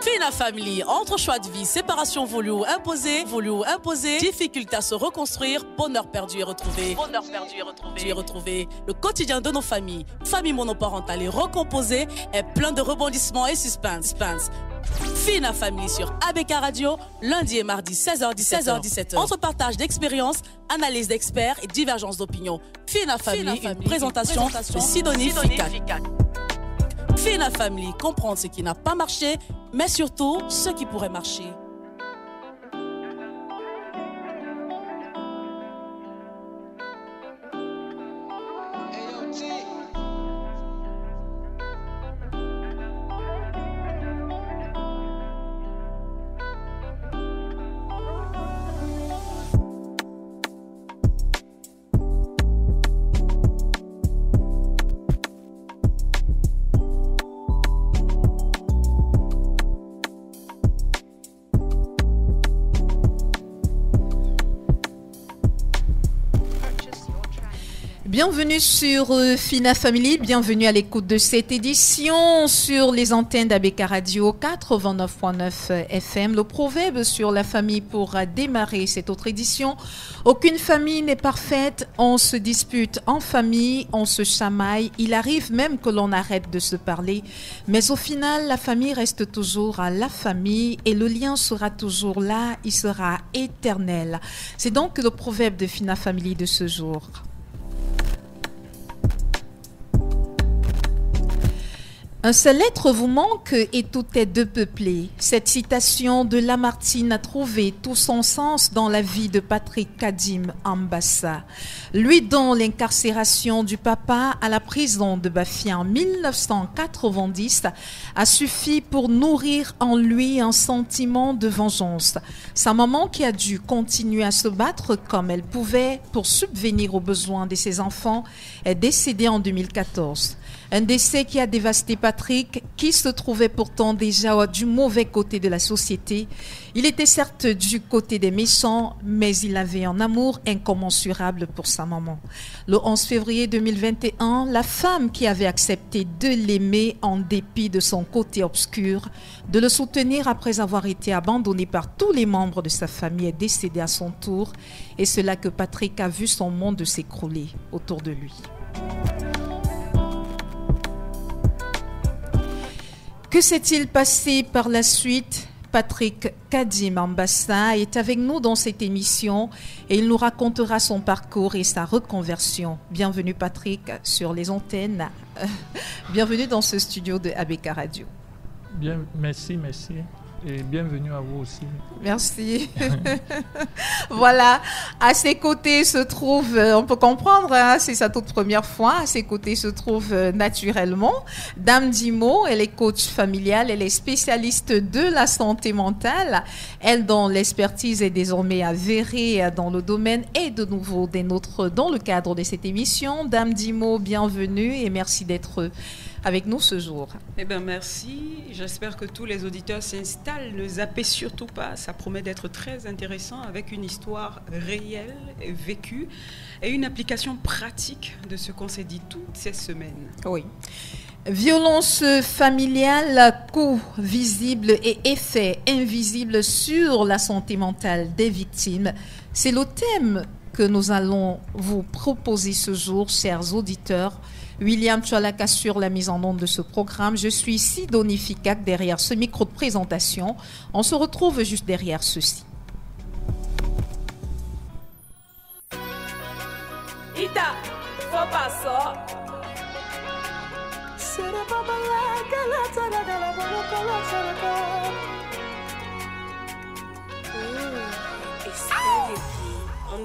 Fina Family, entre choix de vie, séparation voulue ou imposée, difficulté à se reconstruire, bonheur perdu et retrouvé. Le quotidien de nos familles, famille monoparentale et recomposée, est plein de rebondissements et suspense. Fina Family sur ABK Radio, lundi et mardi 16h-17h. Entre partage d'expériences, analyse d'experts et divergence d'opinions. Fina Family, une présentation de Sidonie Ficat. Fina Family, comprendre ce qui n'a pas marché, mais surtout ce qui pourrait marcher. Bienvenue sur Fina Family, bienvenue à l'écoute de cette édition sur les antennes d'ABK Radio 89.9 FM. Le proverbe sur la famille pour démarrer cette autre édition. Aucune famille n'est parfaite, on se dispute en famille, on se chamaille. Il arrive même que l'on arrête de se parler. Mais au final, la famille reste toujours à la famille et le lien sera toujours là, il sera éternel. C'est donc le proverbe de Fina Family de ce jour. Un seul être vous manque et tout est depeuplé. Cette citation de Lamartine a trouvé tout son sens dans la vie de Patrick Kadim Ambassa. Lui dont l'incarcération du papa à la prison de Bafia en 1990 a suffi pour nourrir en lui un sentiment de vengeance. Sa maman qui a dû continuer à se battre comme elle pouvait pour subvenir aux besoins de ses enfants est décédée en 2014. Un décès qui a dévasté Patrick, qui se trouvait pourtant déjà du mauvais côté de la société. Il était certes du côté des méchants, mais il avait un amour incommensurable pour sa maman. Le 11 février 2021, la femme qui avait accepté de l'aimer en dépit de son côté obscur, de le soutenir après avoir été abandonné par tous les membres de sa famille, est décédée à son tour. Et c'est là que Patrick a vu son monde s'écrouler autour de lui. Que s'est-il passé par la suite? Patrick Kadim Ambassa est avec nous dans cette émission et il nous racontera son parcours et sa reconversion. Bienvenue Patrick sur les antennes. Bienvenue dans ce studio de ABK Radio. Bien, merci. Et bienvenue à vous aussi. Merci. Voilà, à ses côtés se trouve, on peut comprendre, hein, c'est sa toute première fois, à ses côtés se trouve naturellement Dame Dimo, elle est coach familiale, elle est spécialiste de la santé mentale, elle dont l'expertise est désormais avérée dans le domaine et de nouveau des nôtres dans le cadre de cette émission. Dame Dimo, bienvenue et merci d'être avec nous ce jour. Eh bien, merci. J'espère que tous les auditeurs s'installent. Ne zappez surtout pas. Ça promet d'être très intéressant avec une histoire réelle, vécue et une application pratique de ce qu'on s'est dit toutes ces semaines. Oui. Violence familiale, coûts visibles et effets invisibles sur la santé mentale des victimes. C'est le thème que nous allons vous proposer ce jour, chers auditeurs. William Tchalak assure la mise en onde de ce programme. Je suis Sidonie Ficat derrière ce micro de présentation. On se retrouve juste derrière ceci. Ita, faut pas ça.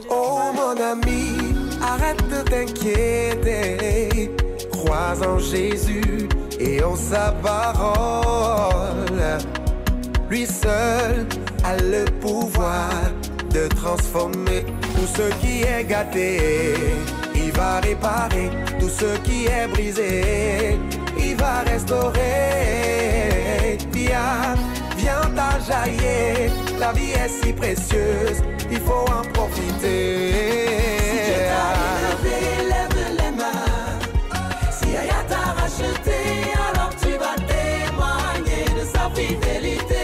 Oh mon ami, arrête de t'inquiéter. Crois en Jésus et en sa parole. Lui seul a le pouvoir de transformer tout ce qui est gâté. Il va réparer tout ce qui est brisé. Il va restaurer. Viens t'ajailler. La vie est si précieuse, il faut en profiter. Si Dieu t'a élevé, lève les mains. Si Aya t'a racheté, alors tu vas témoigner de sa fidélité.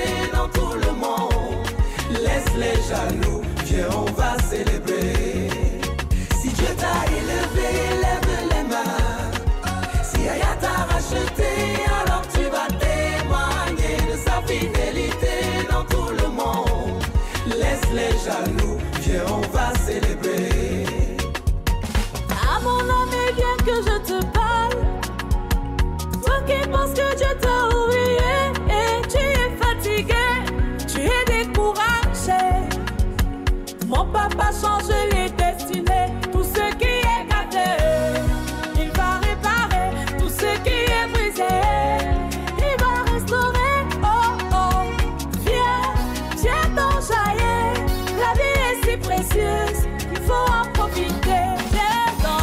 papa change les destinées. Tout ce qui est gâté, il va réparer. Tout ce qui est brisé, il va restaurer. Oh oh, viens t'enjailler. La vie est si précieuse, il faut en profiter.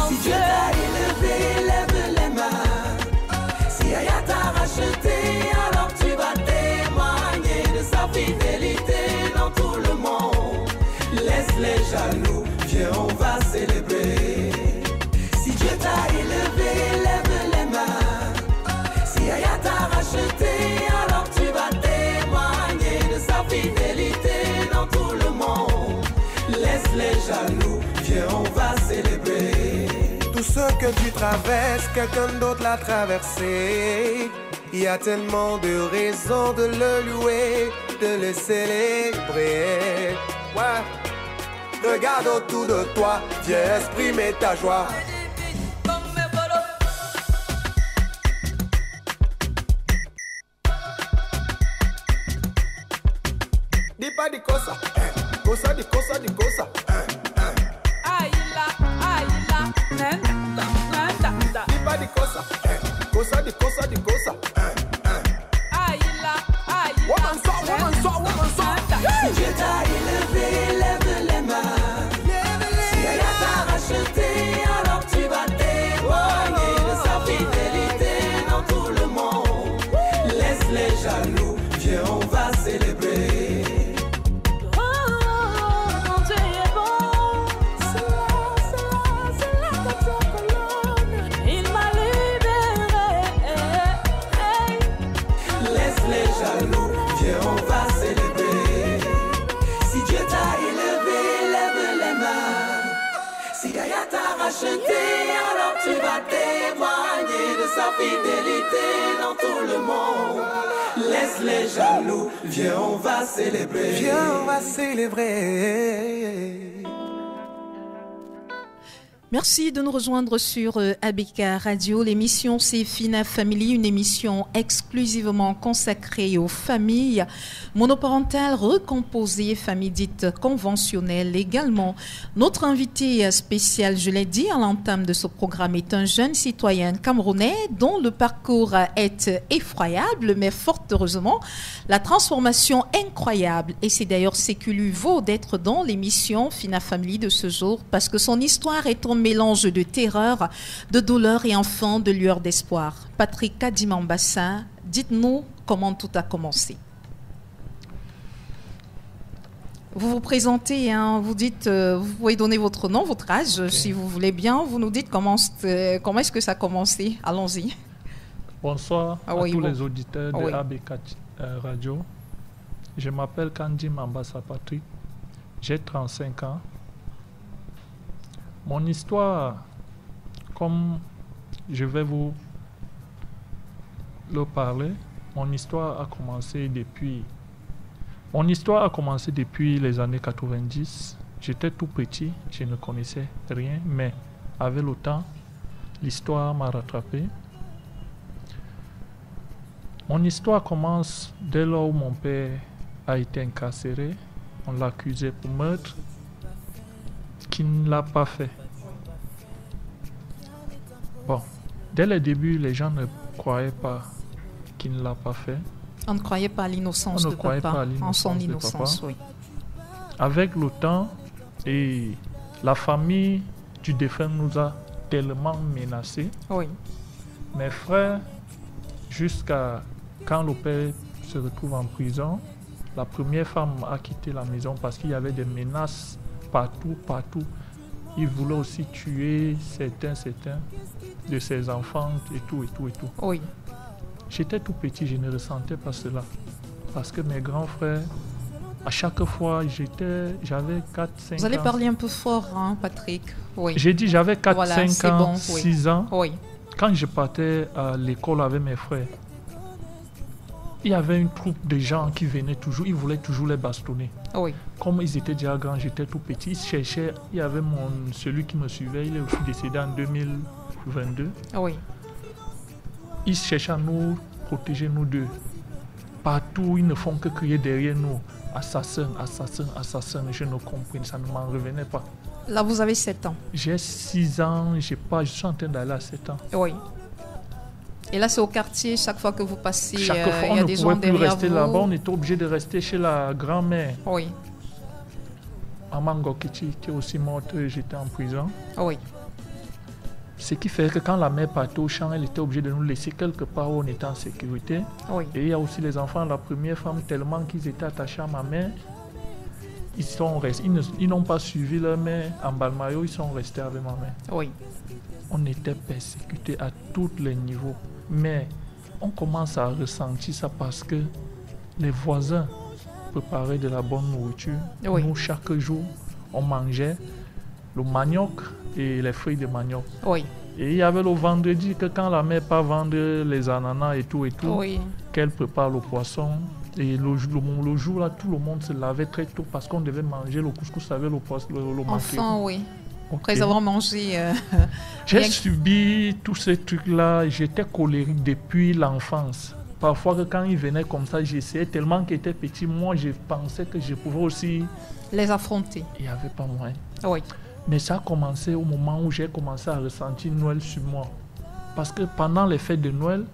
Si Dieu t'a élevé, lève les mains. Si Yaya t'a racheté, alors tu vas témoigner de sa fidélité dans tout le monde. Laisse les jaloux, viens on va célébrer. Si Dieu t'a élevé, lève les mains. Si Yaya t'a racheté, alors tu vas témoigner de sa fidélité dans tout le monde. Laisse les jaloux, viens on va célébrer. Tout ce que tu traverses, quelqu'un d'autre l'a traversé. Il y a tellement de raisons de le louer, de le célébrer. Ouais. Regarde autour de toi, viens exprimer ta joie. Dis pas di cosa, cosa di cosa di cosa. Dis pas di cosa, cosa di cosa di cosa. Woman song. Si Dieu t'a élevé, lève les mains. Si Yaya t'a racheté, alors tu vas témoigner de sa fidélité dans tout le monde. Laisse les jaloux, viens on va célébrer. Alors tu vas témoigner de sa fidélité dans tout le monde. Laisse les jaloux, viens on va célébrer. Viens on va célébrer. Merci de nous rejoindre sur ABK Radio. L'émission c'est Fina Family, une émission exclusivement consacrée aux familles monoparentales recomposées, familles dites conventionnelles également. Notre invité spécial, je l'ai dit à l'entame de ce programme, est un jeune citoyen camerounais dont le parcours est effroyable, mais fort heureusement, la transformation incroyable. Et c'est d'ailleurs ce qui lui vaut d'être dans l'émission Fina Family de ce jour, parce que son histoire est un mélange de terreur, de douleur et enfin de lueur d'espoir. Patrick Kadim Ambassa, dites-nous comment tout a commencé. Vous vous présentez, hein, vous dites, vous pouvez donner votre nom, votre âge, si vous voulez bien. Vous nous dites comment est-ce que ça a commencé. Allons-y. Bonsoir à tous les auditeurs de ABK Radio. Je m'appelle Kadim Ambassa Patrick. J'ai 35 ans. Mon histoire, comme je vais vous le parler, mon histoire a commencé depuis les années 90. J'étais tout petit, je ne connaissais rien, mais avec le temps, l'histoire m'a rattrapé. Mon histoire commence dès lors où mon père a été incarcéré. On l'a accusé pour meurtre, qui ne l'a pas fait. Bon, dès le début, les gens ne croyaient pas qu'il ne l'a pas fait. On ne croyait pas à l'innocence de papa, en son innocence, oui. Avec le temps, et la famille du défunt nous a tellement menacés. Oui. Mes frères, jusqu'à quand le père se retrouve en prison, la première femme a quitté la maison parce qu'il y avait des menaces partout. Il voulait aussi tuer certains de ses enfants et tout. Oui. J'étais tout petit, je ne ressentais pas cela. Parce que mes grands frères, à chaque fois, j'avais 4-5 ans. Vous allez parler un peu fort, hein, Patrick. Oui. J'ai dit j'avais 4-5 ans, bon, 6 ans. Oui. Quand je partais à l'école avec mes frères, il y avait une troupe de gens qui venaient toujours, ils voulaient toujours les bastonner. Oui. Comme ils étaient déjà grands, j'étais tout petit, ils cherchaient, il y avait celui qui me suivait, il est aussi décédé en 2022. Oui. Ils cherchaient à nous protéger, nous deux. Partout, ils ne font que crier derrière nous. assassin, je ne comprenais, ça ne m'en revenait pas. Là, vous avez 7 ans. J'ai 6 ans, je suis en train d'aller à 7 ans. Oui. Et là, c'est au quartier, chaque fois que vous passez, Chaque fois, il y a on des ne gens pouvait plus derrière rester vous. là-bas, on était obligé de rester chez la grand-mère. Oui, Maman Gokichi, qui est aussi morte, j'étais en prison. oui, Ce qui fait que quand la mère partait au champ, elle était obligée de nous laisser quelque part où on était en sécurité. oui. Et il y a aussi les enfants, la première femme, tellement qu'ils étaient attachés à ma mère, ils n'ont pas suivi leur mère en Balmayo, ils sont restés avec ma mère. Oui, On était persécutés à tous les niveaux. Mais on commence à ressentir ça parce que les voisins préparaient de la bonne nourriture. Oui. Nous, chaque jour, on mangeait le manioc et les feuilles de manioc. oui, Et il y avait le vendredi que quand la mère part vendre les ananas et tout, oui. qu'elle prépare le poisson. Et le jour là, tout le monde se lavait très tôt parce qu'on devait manger le couscous avec le poisson, le maquereau. Enfant, oui. Ok. Après avoir mangé... J'ai rien que- subi tous ces trucs-là. J'étais colérique depuis l'enfance. Parfois, que quand ils venaient comme ça, j'essayais tellement qu'ils étaient petits. Moi, je pensais que je pouvais aussi... les affronter. Il n'y avait pas moyen. Oui, Mais ça a commencé au moment où j'ai commencé à ressentir Noël sur moi. Parce que pendant les fêtes de Noël,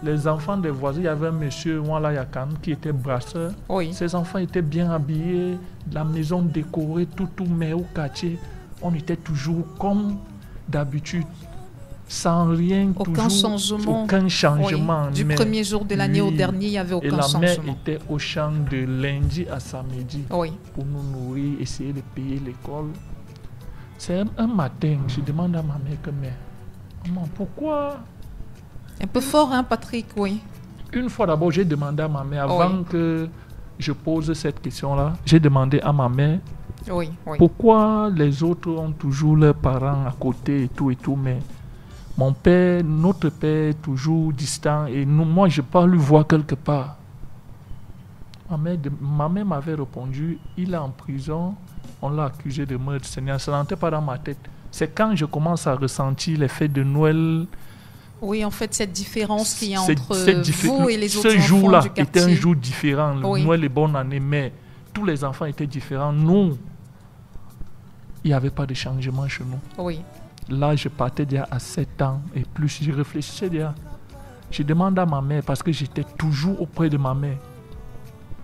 les enfants des voisins, il y avait un monsieur, Wala Yakan, qui était brasseur. oui. Ces enfants étaient bien habillés, la maison décorée, tout, mais au quartier, on était toujours comme d'habitude, sans rien, Aucun changement. aucun changement. Oui. Du mais- premier jour de l'année au oui. dernier, il n'y avait Et aucun la mère changement. était au champ de lundi à samedi Oui, pour nous nourrir, essayer de payer l'école. C'est un matin, je demande à ma mère que, mais, maman, pourquoi? un peu fort, hein, Patrick, oui. Une fois d'abord, j'ai demandé à ma mère, avant Oui. que je pose cette question-là, j'ai demandé à ma mère, Oui, oui. pourquoi les autres ont toujours leurs parents à côté et tout, mais mon père, notre père est toujours distant et nous, moi, je ne peux pas lui voir quelque part. Ma mère m'avait répondu, il est en prison, on l'a accusé de meurtre. Ça n'entrait pas dans ma tête. C'est quand je commence à ressentir les fêtes de Noël. Oui, en fait, cette différence qu'il y a C'est- entre c'est diffé- vous et les autres Ce enfants jour-là du était quartier. un jour différent. Le Oui. Noël et bonne année, mais tous les enfants étaient différents. Nous, il n'y avait pas de changement chez nous. Oui, Là, je partais déjà à 7 ans et plus. Je réfléchissais déjà. Je demandais à ma mère parce que j'étais toujours auprès de ma mère.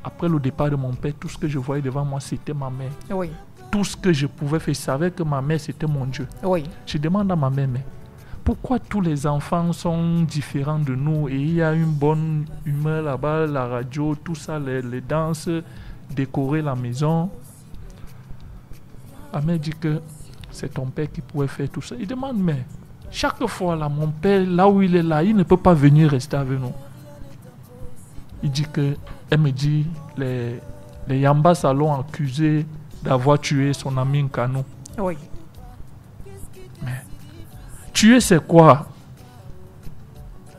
Après le départ de mon père, tout ce que je voyais devant moi, c'était ma mère. oui, Tout ce que je pouvais faire, je savais que ma mère, c'était mon Dieu. oui. Je demande à ma mère, mais pourquoi tous les enfants sont différents de nous et il y a une bonne humeur là-bas, la radio, tout ça, les danses, décorer la maison. Ma mère dit que c'est ton père qui pouvait faire tout ça. Il demande, mais chaque fois là, mon père, là où il est là, il ne peut pas venir rester avec nous. Il dit que, elle me dit, les Yambas l'ont accusé d'avoir tué son ami Nkano. Oui, Tuer, c'est quoi?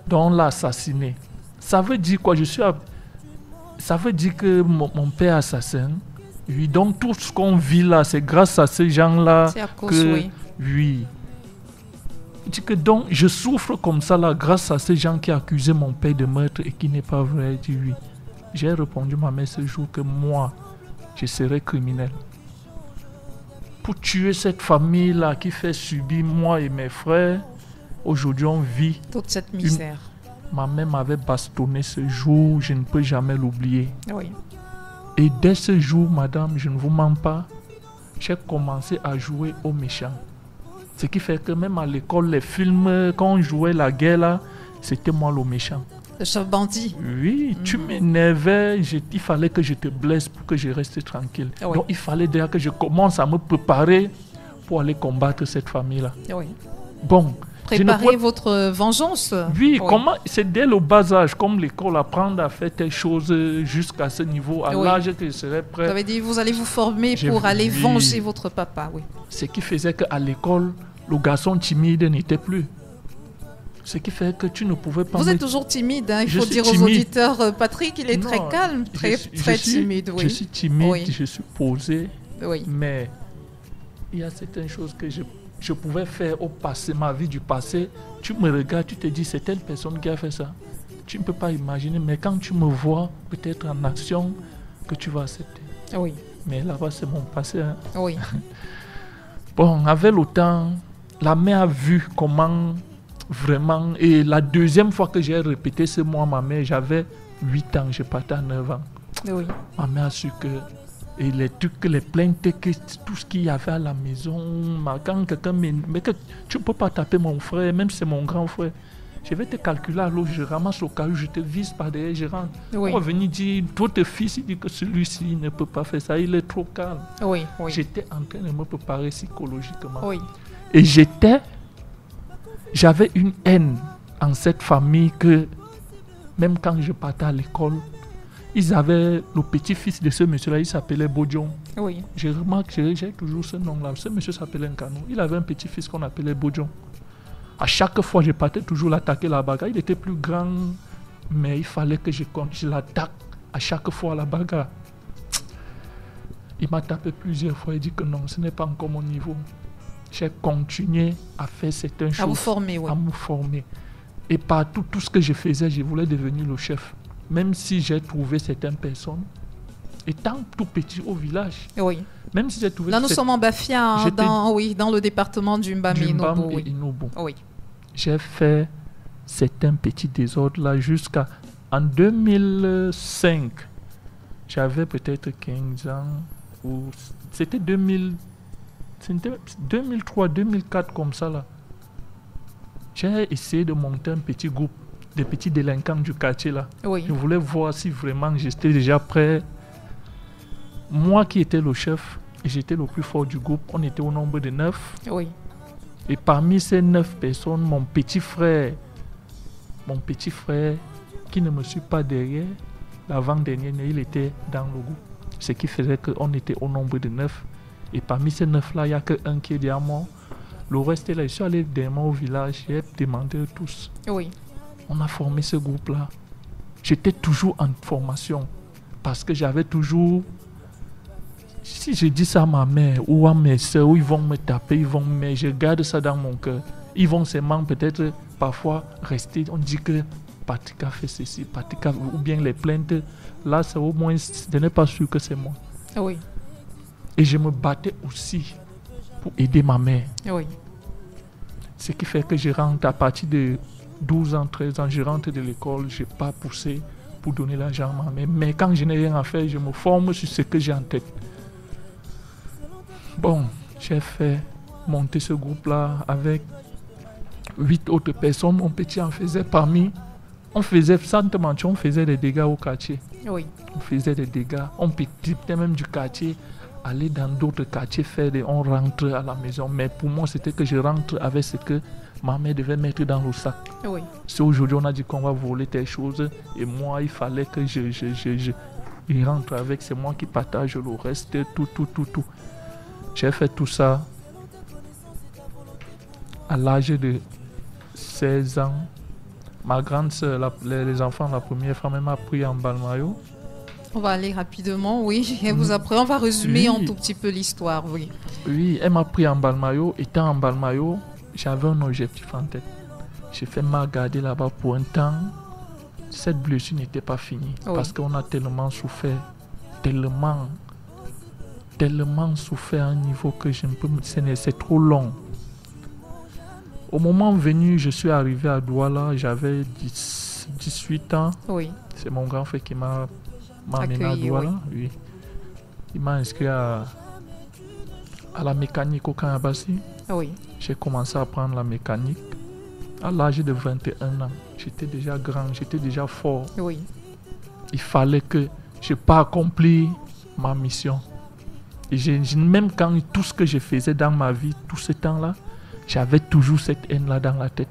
Donc, on l'a assassiné. Ça veut dire quoi? Ça veut dire que mon père est assassin. Oui, donc tout ce qu'on vit là, c'est grâce à ces gens-là c'est à cause, que... oui. Oui. Il dit que donc, je souffre comme ça là, grâce à ces gens qui accusaient mon père de meurtre et qui n'est pas vrai. Il dit oui. J'ai répondu à ma mère ce jour que moi, je serais criminel. Pour tuer cette famille-là qui fait subir moi et mes frères, aujourd'hui on vit. Toute cette misère. Ma mère m'avait bastonné ce jour, je ne peux jamais l'oublier. Oui, Et dès ce jour, madame, je ne vous mens pas, j'ai commencé à jouer au méchant. Ce qui fait que même à l'école, les films, quand on jouait la guerre là, c'était moi le méchant. le chef bandit. Oui, tu m'énervais, il fallait que je te blesse pour que je reste tranquille. Oui. Donc il fallait déjà que je commence à me préparer pour aller combattre cette famille-là. Oui. Bon, je ne Préparez pouvais- votre vengeance. Oui, comment c'est dès le bas âge, comme l'école, apprendre à faire telle chose jusqu'à ce niveau, à Oui. l'âge que je serais Vous prêt. avez dit vous allez vous former J'ai pour aller vu. venger votre papa, oui. Ce qui faisait qu'à l'école, le garçon timide n'était plus. Ce qui fait que tu ne pouvais pas... Vous me- êtes toujours timide, hein, il Je faut suis dire aux timide. auditeurs. Patrick, il est Non, très calme, je très, suis- très je suis- timide, oui. Je suis timide, Oui. je suis posé, Oui, mais il y a certaines choses que je pouvais faire au passé, ma vie du passé. Tu me regardes, tu te dis, c'est telle personne qui a fait ça. Tu ne peux pas imaginer, mais quand tu me vois peut-être en action, que tu vas accepter. Oui. Mais là-bas, c'est mon passé. Hein. Oui. Bon, avec le temps, la mère a vu comment vraiment... Et la deuxième fois que j'ai répété ce mot à ma mère, j'avais 8 ans, je partais à 9 ans. Oui. Ma mère a su que... Et les trucs, les plaintes, que tout ce qu'il y avait à la maison, quand quelqu'un me... Mais que tu ne peux pas taper mon frère, même si c'est mon grand frère. Je vais te calculer à l'eau, je ramasse au caillou, je te vise par derrière, je rentre. Oui. On va venir dire, votre fils, il dit que celui-ci ne peut pas faire ça, il est trop calme. Oui. Oui. J'étais en train de me préparer psychologiquement. Oui. Et j'avais une haine en cette famille que, même quand je partais à l'école, ils avaient le petit-fils de ce monsieur-là, il s'appelait Bodjon. Oui. Je remarque, j'ai toujours ce nom-là. Ce monsieur s'appelait Nkano. Il avait un petit-fils qu'on appelait Bodjon. À chaque fois, je partais toujours l'attaquer la bagarre. Il était plus grand, mais il fallait que je l'attaque à chaque fois la bagarre. Il m'a tapé plusieurs fois. Il dit que non, ce n'est pas encore mon niveau. J'ai continué à faire certaines choses. À vous former, oui. À me former. Et partout, tout ce que je faisais, je voulais devenir le chef. Même si j'ai trouvé certaines personnes, étant tout petit au village. Oui. Même si j'ai trouvé... Là, nous sommes en Bafia, hein, dans le département du Mbam et Inobo. Oui. Inobo. Oui. J'ai fait certains petits désordres là jusqu'à... En 2005, j'avais peut-être 15 ans. Ou c'était 2003, 2004 comme ça là. J'ai essayé de monter un petit groupe de petits délinquants du quartier là. Oui. Je voulais voir si vraiment j'étais déjà prêt. Moi qui étais le chef, et j'étais le plus fort du groupe, on était au nombre de 9. Oui. Et parmi ces 9 personnes, mon petit frère, qui ne me suit pas derrière, l'avant-dernier, il était dans le groupe. Ce qui faisait qu'on était au nombre de 9. Et parmi ces 9-là, il n'y a qu'un qui est derrière moi. Le reste est là. Je suis allé derrière moi au village, j'ai demandé à tous. Oui. On a formé ce groupe-là. J'étais toujours en formation. Parce que j'avais toujours... Si je dis ça à ma mère ou à mes soeurs, ils vont me taper, mais je garde ça dans mon cœur. Ils vont seulement peut-être parfois rester. On dit que Patrick a fait ceci, Patrick a... ou bien les plaintes. Là, c'est au moins, je n'ai pas sûr que c'est moi. Oui. Et je me battais aussi pour aider ma mère. Oui. Ce qui fait que je rentre à partir de 12 ans, 13 ans, je rentre de l'école, je n'ai pas poussé pour donner l'argent à ma mère. Mais quand je n'ai rien à faire, je me forme sur ce que j'ai en tête. Bon, j'ai fait monter ce groupe-là avec 8 autres personnes. Mon petit en faisait parmi. On faisait, sans te mentir, on faisait des dégâts au quartier. Oui. On faisait des dégâts. On quittait même du quartier, aller dans d'autres quartiers, on rentre à la maison. Mais pour moi, c'était que je rentre avec ce que ma mère devait mettre dans le sac. Oui. Si aujourd'hui on a dit qu'on va voler telle chose, et moi, il fallait que je rentre avec, c'est moi qui partage le reste, tout. J'ai fait tout ça à l'âge de 16 ans. Ma grande soeur, les enfants, la première femme, elle m'a pris en Balmayo. On va aller rapidement, oui. Et vous après, on va résumer un tout petit peu l'histoire, oui. Oui, elle m'a pris en Balmayo. Étant en Balmayo, j'avais un objectif en tête. J'ai fait ma garder là-bas pour un temps. Cette blessure n'était pas finie. Oui. Parce qu'on a tellement souffert. Tellement souffert à un niveau que je ne peux... C'est trop long. Au moment venu, je suis arrivé à Douala, j'avais 18 ans. Oui. C'est mon grand frère qui m'a amené à Douala. Oui. Il m'a inscrit à la mécanique au Kanabassi. Oui. J'ai commencé à apprendre la mécanique à l'âge de 21 ans. J'étais déjà grand, j'étais déjà fort. Oui. Il fallait que je pas accomplir ma mission. Et même quand tout ce que je faisais dans ma vie, tout ce temps-là, j'avais toujours cette haine-là dans la tête.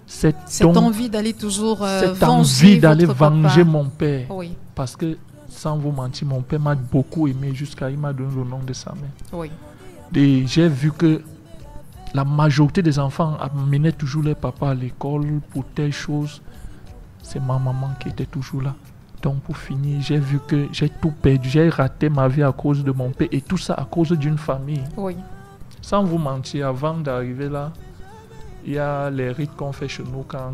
Cette envie d'aller toujours venger mon père. Oui. Parce que, sans vous mentir, mon père m'a beaucoup aimé jusqu'à il m'a donné le nom de sa mère. Oui. Et j'ai vu que la majorité des enfants amenaient toujours leur papa à l'école pour telle chose. C'est ma maman qui était toujours là. Donc pour finir, j'ai vu que j'ai tout perdu. J'ai raté ma vie à cause de mon père. Et tout ça à cause d'une famille. Oui. Sans vous mentir, avant d'arriver là, il y a les rites qu'on fait chez nous quand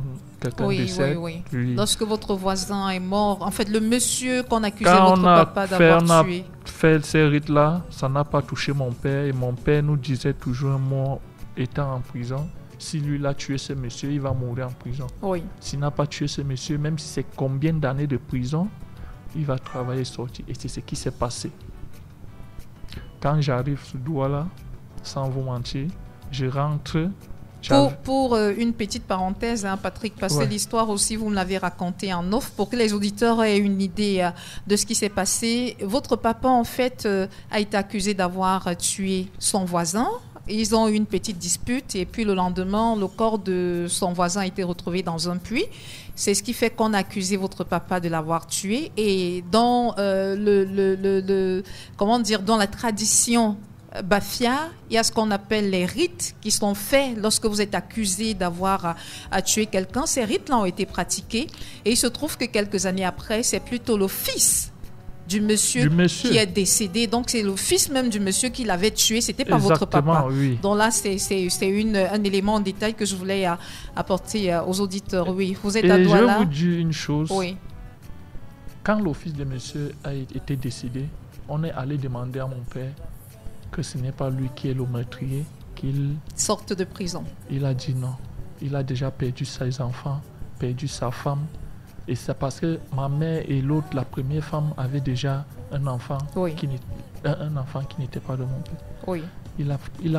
quelqu'un Oui, décède. oui. Oui. Lorsque votre voisin est mort, en fait, le monsieur qu'on accusait Quand votre on a papa d'avoir tué. fait ces rites-là, ça n'a pas touché mon père. Et mon père nous disait toujours un mot, étant en prison, si lui l'a tué ce monsieur, il va mourir en prison. Oui, S'il n'a pas tué ce monsieur, même si c'est combien d'années de prison, il va travailler et sortir. Et c'est ce qui s'est passé. Quand j'arrive sur Douala, sans vous mentir, je rentre. Pour une petite parenthèse, hein, Patrick, parce que l'histoire aussi, vous me l'avez racontée en off, pour que les auditeurs aient une idée de ce qui s'est passé. Votre papa, en fait, a été accusé d'avoir tué son voisin. Ils ont eu une petite dispute et puis le lendemain, le corps de son voisin a été retrouvé dans un puits. C'est ce qui fait qu'on a accusé votre papa de l'avoir tué. Et dans dans la tradition Bafia, il y a ce qu'on appelle les rites qui sont faits lorsque vous êtes accusé d'avoir tué quelqu'un. Ces rites-là ont été pratiqués et il se trouve que quelques années après, c'est plutôt le fils du monsieur qui est décédé. Donc, c'est le fils même du monsieur qui l'avait tué. C'était pas votre papa. Oui. Donc là, c'est un élément en détail que je voulais apporter aux auditeurs. Oui, vous êtes à Douala. Je vous dis une chose. Oui. Quand le fils de monsieur a été décédé, on est allé demander à mon père que ce n'est pas lui qui est le meurtrier, qu'il sorte de prison. Il a dit non. Il a déjà perdu ses enfants, perdu sa femme. Et c'est parce que ma mère et l'autre, la première femme, avaient déjà un enfant, qui n'était pas de mon père. Oui. Il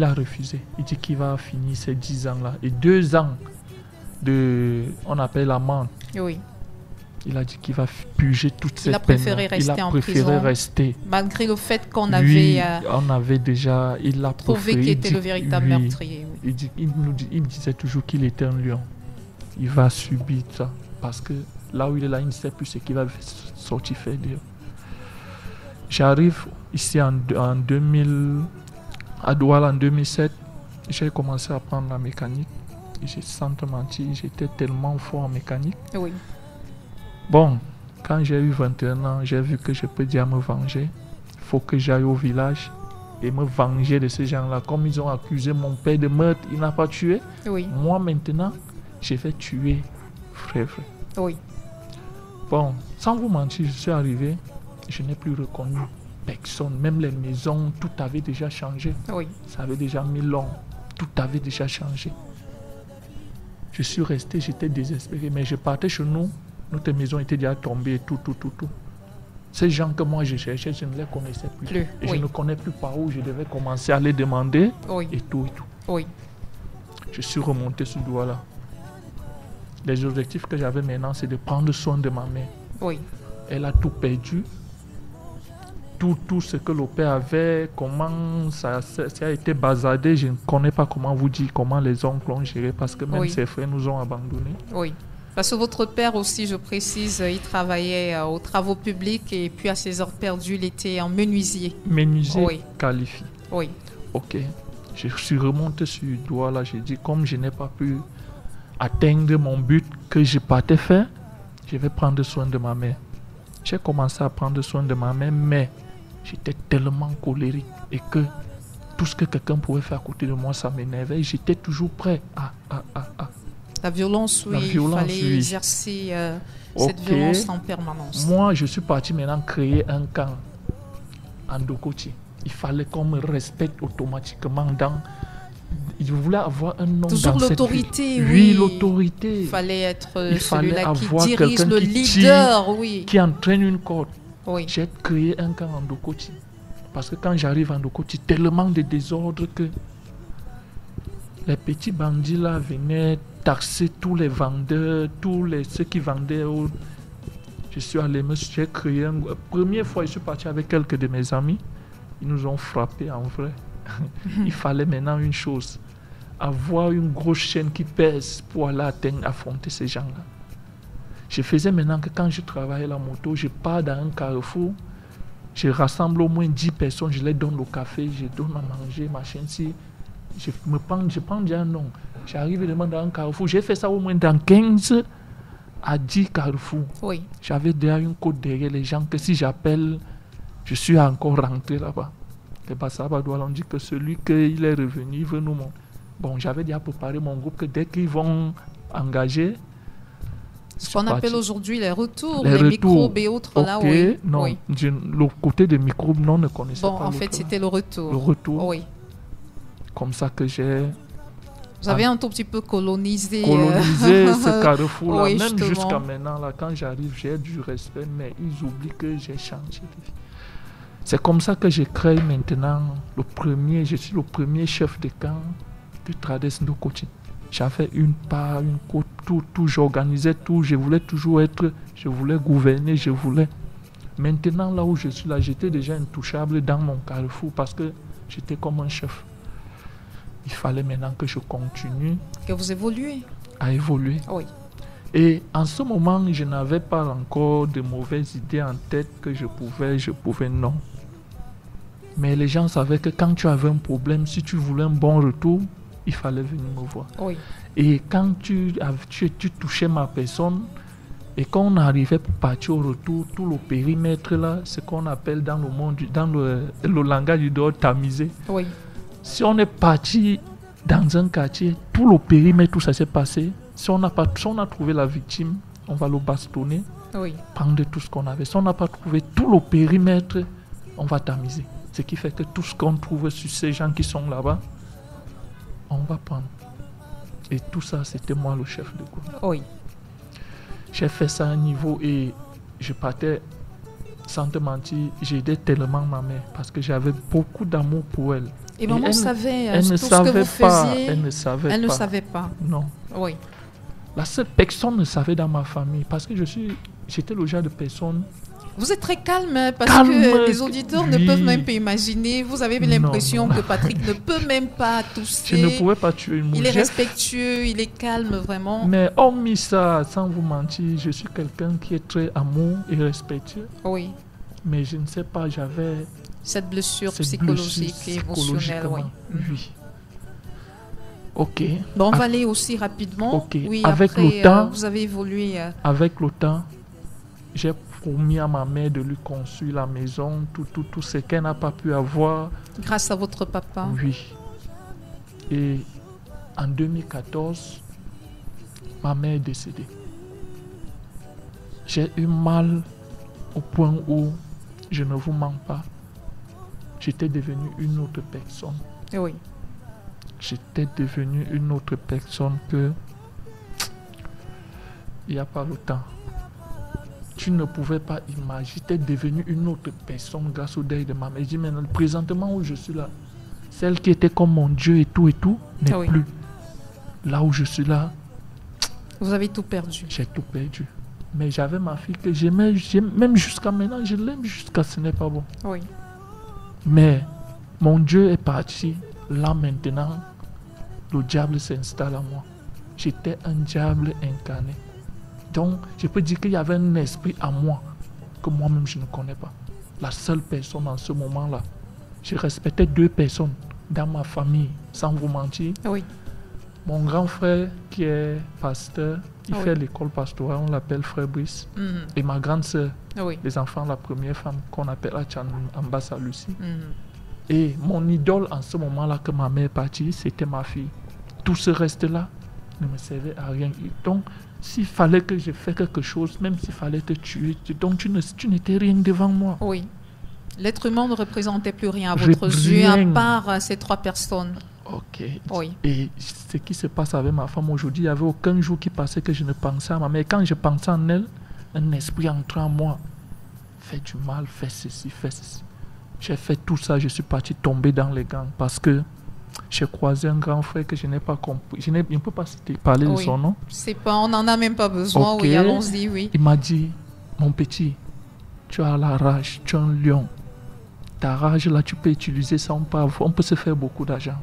a refusé. Il dit qu'il va finir ces 10 ans-là. Et 2 ans on appelle l'amende. Oui. Il a dit qu'il va purger toutes ces peines. Il a préféré rester en prison. Malgré le fait qu'on avait déjà... Il a trouvé qu'il était le véritable meurtrier. Oui. Il disait toujours qu'il était un lion. Il va subir ça. Parce que là où il est là, il ne sait plus ce qu'il va sortir faire dire. J'arrive ici à Douala en 2007. J'ai commencé à apprendre la mécanique. J'ai sans te mentir, j'étais tellement fort en mécanique. Oui. Bon, quand j'ai eu 21 ans, j'ai vu que je peux dire me venger. Il faut que j'aille au village et me venger de ces gens-là. Comme ils ont accusé mon père de meurtre, il n'a pas tué. Oui. Moi maintenant, je vais tuer frère. Oui. Bon, sans vous mentir, je suis arrivé, je n'ai plus reconnu personne. Même les maisons, tout avait déjà changé. Oui. Ça avait déjà mis long. Tout avait déjà changé. Je suis resté, j'étais désespéré. Mais je partais chez nous, notre maison était déjà tombée, tout. Ces gens que moi je cherchais, je ne les connaissais plus. Et je ne connais plus par où je devais commencer à les demander. Oui. Et tout. Oui. Je suis remonté sur Douala. Les objectifs que j'avais maintenant, c'est de prendre soin de ma mère. Oui. Elle a tout perdu. Tout ce que le père avait, comment ça a été bazardé, je ne connais pas comment vous dire, comment les oncles ont géré, parce que même ses frères nous ont abandonnés. Oui. Parce que votre père aussi, je précise, il travaillait aux travaux publics et puis à ses heures perdues, il était en menuisier. Menuisier qualifié. Oui. Ok. Je suis remonté sur Douala, j'ai dit, comme je n'ai pas pu atteindre mon but que je partais faire, je vais prendre soin de ma mère. J'ai commencé à prendre soin de ma mère, mais j'étais tellement colérique et que tout ce que quelqu'un pouvait faire à côté de moi, ça m'énervait. J'étais toujours prêt à. La violence, oui. Il fallait exercer cette violence en permanence. Moi, je suis parti maintenant créer un camp en Ndokoti. Il fallait qu'on me respecte automatiquement dans... Je voulais avoir un nom toujours dans l'autorité, cette vie. Oui, l'autorité. Il fallait être celui-là qui dirige, le leader, oui. Qui entraîne une corde. Oui. J'ai créé un camp en Ndokoti. Parce que quand j'arrive en Ndokoti, tellement de désordre que les petits bandits là venaient taxer tous les vendeurs, ceux qui vendaient. Je suis allé, j'ai créé un... Première fois, je suis parti avec quelques de mes amis. Ils nous ont frappés en vrai. Il fallait maintenant une chose, avoir une grosse chaîne qui pèse pour aller affronter ces gens-là. Je faisais maintenant que quand je travaillais la moto, je pars dans un carrefour, je rassemble au moins 10 personnes, je les donne le café, je donne à manger, machin, si je prends déjà un nom. J'arrive dans un carrefour, j'ai fait ça au moins dans 15 à 10 carrefours. Oui. J'avais déjà une côte derrière les gens que si j'appelle, je suis encore rentré là-bas. Les Bassabadois ont dit que celui qu'il est revenu, il veut nous montrer. Bon, j'avais déjà préparé mon groupe que dès qu'ils vont engagé. Ce qu'on parti. appelle aujourd'hui les retours, Les les retours. microbes et autres, là, Ok, oui. non, Oui. le côté des microbes, non, ne connaissais Bon, pas. en fait, l'autre, c'était le retour. le retour. Oui. Comme ça que j'ai Vous avez un tout petit peu colonisé. colonisé ce carrefour-là. Oui, Même justement. jusqu'à maintenant, là, quand j'arrive, j'ai du respect, mais ils oublient que j'ai changé de vie. C'est comme ça que j'ai créé maintenant je suis le premier chef de camp de Trades Ndokochi. J'avais une part, une côte, tout, j'organisais tout, je voulais gouverner, Maintenant, là où je suis là, j'étais déjà intouchable dans mon carrefour parce que j'étais comme un chef. Il fallait maintenant que je continue Que vous évoluez. à évoluer. Oui. Et en ce moment, je n'avais pas encore de mauvaises idées en tête que je pouvais non. Mais les gens savaient que quand tu avais un problème, si tu voulais un bon retour, il fallait venir me voir. Oui. Et quand tu touchais ma personne, et quand on arrivait pour partir au retour, tout le périmètre là, ce qu'on appelle dans le monde, dans le langage du dehors, tamisé. Oui. Si on est parti dans un quartier, tout le périmètre, tout ça s'est passé. Si on a trouvé la victime, on va le bastonner, Oui. prendre tout ce qu'on avait. Si on n'a pas trouvé tout le périmètre, on va tamiser. Ce qui fait que tout ce qu'on trouve sur ces gens qui sont là-bas, on va prendre. Et tout ça, c'était moi le chef de groupe. Oui. J'ai fait ça à un niveau et je partais, sans te mentir, j'aidais tellement ma mère parce que j'avais beaucoup d'amour pour elle. Et maman savait elle tout ne ce que savait vous pas, faisiez. elle ne savait Elle pas. ne savait pas. Non. Oui. La seule personne ne savait dans ma famille parce que j'étais le genre de personne. Vous êtes très calme hein, parce Calme, que les auditeurs ne oui. peuvent même pas imaginer. Vous avez l'impression Non. que Patrick ne peut même pas tousser. Je ne pouvais pas tuer une mouche. Il est respectueux, il est calme vraiment. Mais hormis ça, sans vous mentir, je suis quelqu'un qui est très amour et respectueux. Oui. Mais je ne sais pas, j'avais Cette blessure cette psychologique blessure et émotionnelle, oui. psychologiquement. Oui. Ok. Bon, on va aller aussi rapidement. Ok. Oui, Avec après, le temps- vous avez évolué. Avec le temps, j'ai promis à ma mère de lui construire la maison, tout ce qu'elle n'a pas pu avoir. Grâce à votre papa. Oui. Et en 2014, ma mère est décédée. J'ai eu mal au point où, je ne vous mens pas, j'étais devenu une autre personne. Oui. J'étais devenu une autre personne que il n'y a pas longtemps. Tu ne pouvais pas imaginer. J'étais devenu une autre personne grâce au deuil de ma mère. Je dis maintenant, présentement où je suis là, celle qui était comme mon Dieu et tout, n'est Oui. plus. Là où je suis là, Vous avez tout perdu. j'ai tout perdu. Mais j'avais ma fille que j'aimais, même jusqu'à maintenant, je l'aime jusqu'à ce n'est pas bon. Oui. Mais mon Dieu est parti. Là maintenant, le diable s'installe à moi. J'étais un diable incarné. Donc, je peux dire qu'il y avait un esprit à moi que moi-même je ne connais pas. La seule personne en ce moment-là, je respectais 2 personnes dans ma famille, sans vous mentir. Oui. Mon grand frère qui est pasteur, il Ah oui. fait l'école pastorale, on l'appelle Frère Brice. Mhm. Et ma grande sœur, Oui. les enfants, la première femme qu'on appelle Achan Ambassa Lucie. Mhm. Et mon idole en ce moment-là que ma mère est partie, c'était ma fille. Tout ce reste-là ne me servait à rien. Donc, s'il fallait que je fasse quelque chose, même s'il fallait te tuer, donc tu n'étais rien devant moi. Oui. L'être humain ne représentait plus rien à Rien. votre yeux, à part ces 3 personnes. Ok. Oui. Et ce qui se passe avec ma femme aujourd'hui, il n'y avait aucun jour qui passait que je ne pensais à ma mère. Quand je pensais en elle, un esprit entrait en moi. Fais du mal, fais ceci, fais ceci. J'ai fait tout ça, je suis parti tomber dans les gangs parce que j'ai croisé un grand frère que je n'ai pas compris. Je ne peux pas parler de Oui. son nom. C'est pas, on n'en a même pas besoin. Ok. Oui, allons-y, oui. Il m'a dit, mon petit, tu as la rage, tu es un lion. Ta rage là, tu peux utiliser ça, on peut se faire beaucoup d'argent.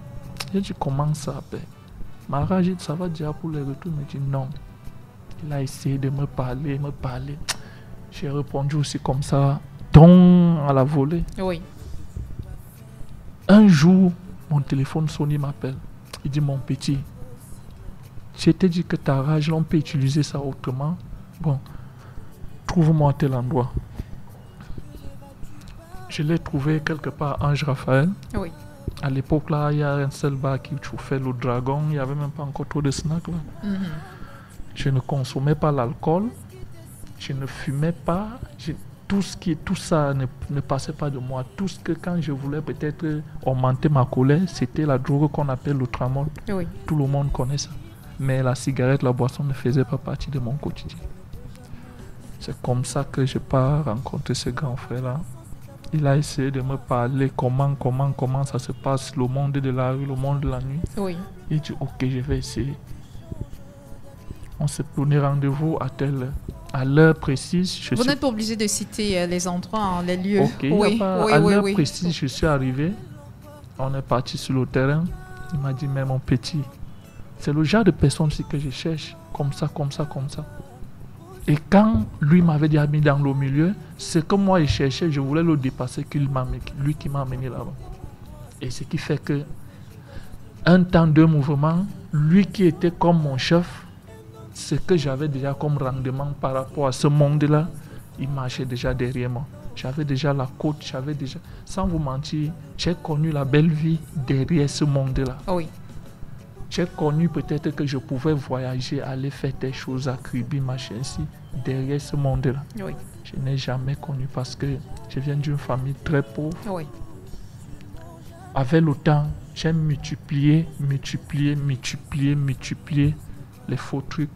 J'ai dit, comment ça? Ben, ma rage, ça va déjà pour les retours. Il m'a dit non. Il a essayé de me parler. J'ai répondu aussi comme ça, donc à la volée. Oui. Un jour, mon téléphone sonne, il m'appelle. Il dit, mon petit, je t'ai dit que ta rage, là, on peut utiliser ça autrement. Bon, trouve-moi tel endroit. Je l'ai trouvé quelque part à Ange Raphaël. Oui. À l'époque, là, il y a un seul bar qui chauffait le dragon. Il n'y avait même pas encore trop de snacks, là. Mhm. Je ne consommais pas l'alcool. Je ne fumais pas. Tout ça ne passait pas de moi. Tout ce que quand je voulais peut-être augmenter ma colère, c'était la drogue qu'on appelle le tramol. Oui. Tout le monde connaît ça. Mais la cigarette, la boisson ne faisait pas partie de mon quotidien. C'est comme ça que je pars rencontrer ce grand frère-là. Il a essayé de me parler comment ça se passe, le monde de la rue, le monde de la nuit. Oui. Il dit, ok, je vais essayer. On s'est donné rendez-vous à l'heure précise. Vous n'êtes pas obligé de citer les endroits, hein, les lieux. Ok, à l'heure précise, je suis arrivé. On est parti sur le terrain. Il m'a dit, mais mon petit, c'est le genre de personne aussi que je cherche. Comme ça. Et quand lui m'avait déjà mis dans le milieu, ce que moi je cherchais, je voulais le dépasser, lui qui m'a amené là-bas. Et ce qui fait que, un temps, deux mouvements, lui qui était comme mon chef, ce que j'avais déjà comme rendement par rapport à ce monde-là, il marchait déjà derrière moi. J'avais déjà la côte, sans vous mentir, j'ai connu la belle vie derrière ce monde-là. Oui. J'ai connu peut-être que je pouvais voyager, aller faire des choses à Kribi, machin, ici, derrière ce monde-là. Oui. Je n'ai jamais connu parce que je viens d'une famille très pauvre. Oui. Avec le temps, j'ai multiplié les faux trucs,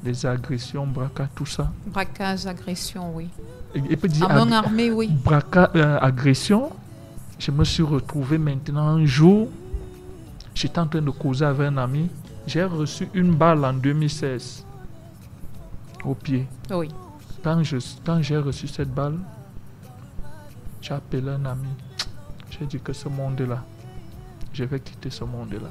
les agressions, braquages, tout ça. Braquage, agression, oui. Et peut dire à main armée, oui. Agression, je me suis retrouvé maintenant un jour, j'étais en train de causer avec un ami, j'ai reçu une balle en 2016 au pied. Oui. Quand j'ai reçu cette balle, j'ai appelé un ami. J'ai dit que ce monde-là, je vais quitter ce monde-là.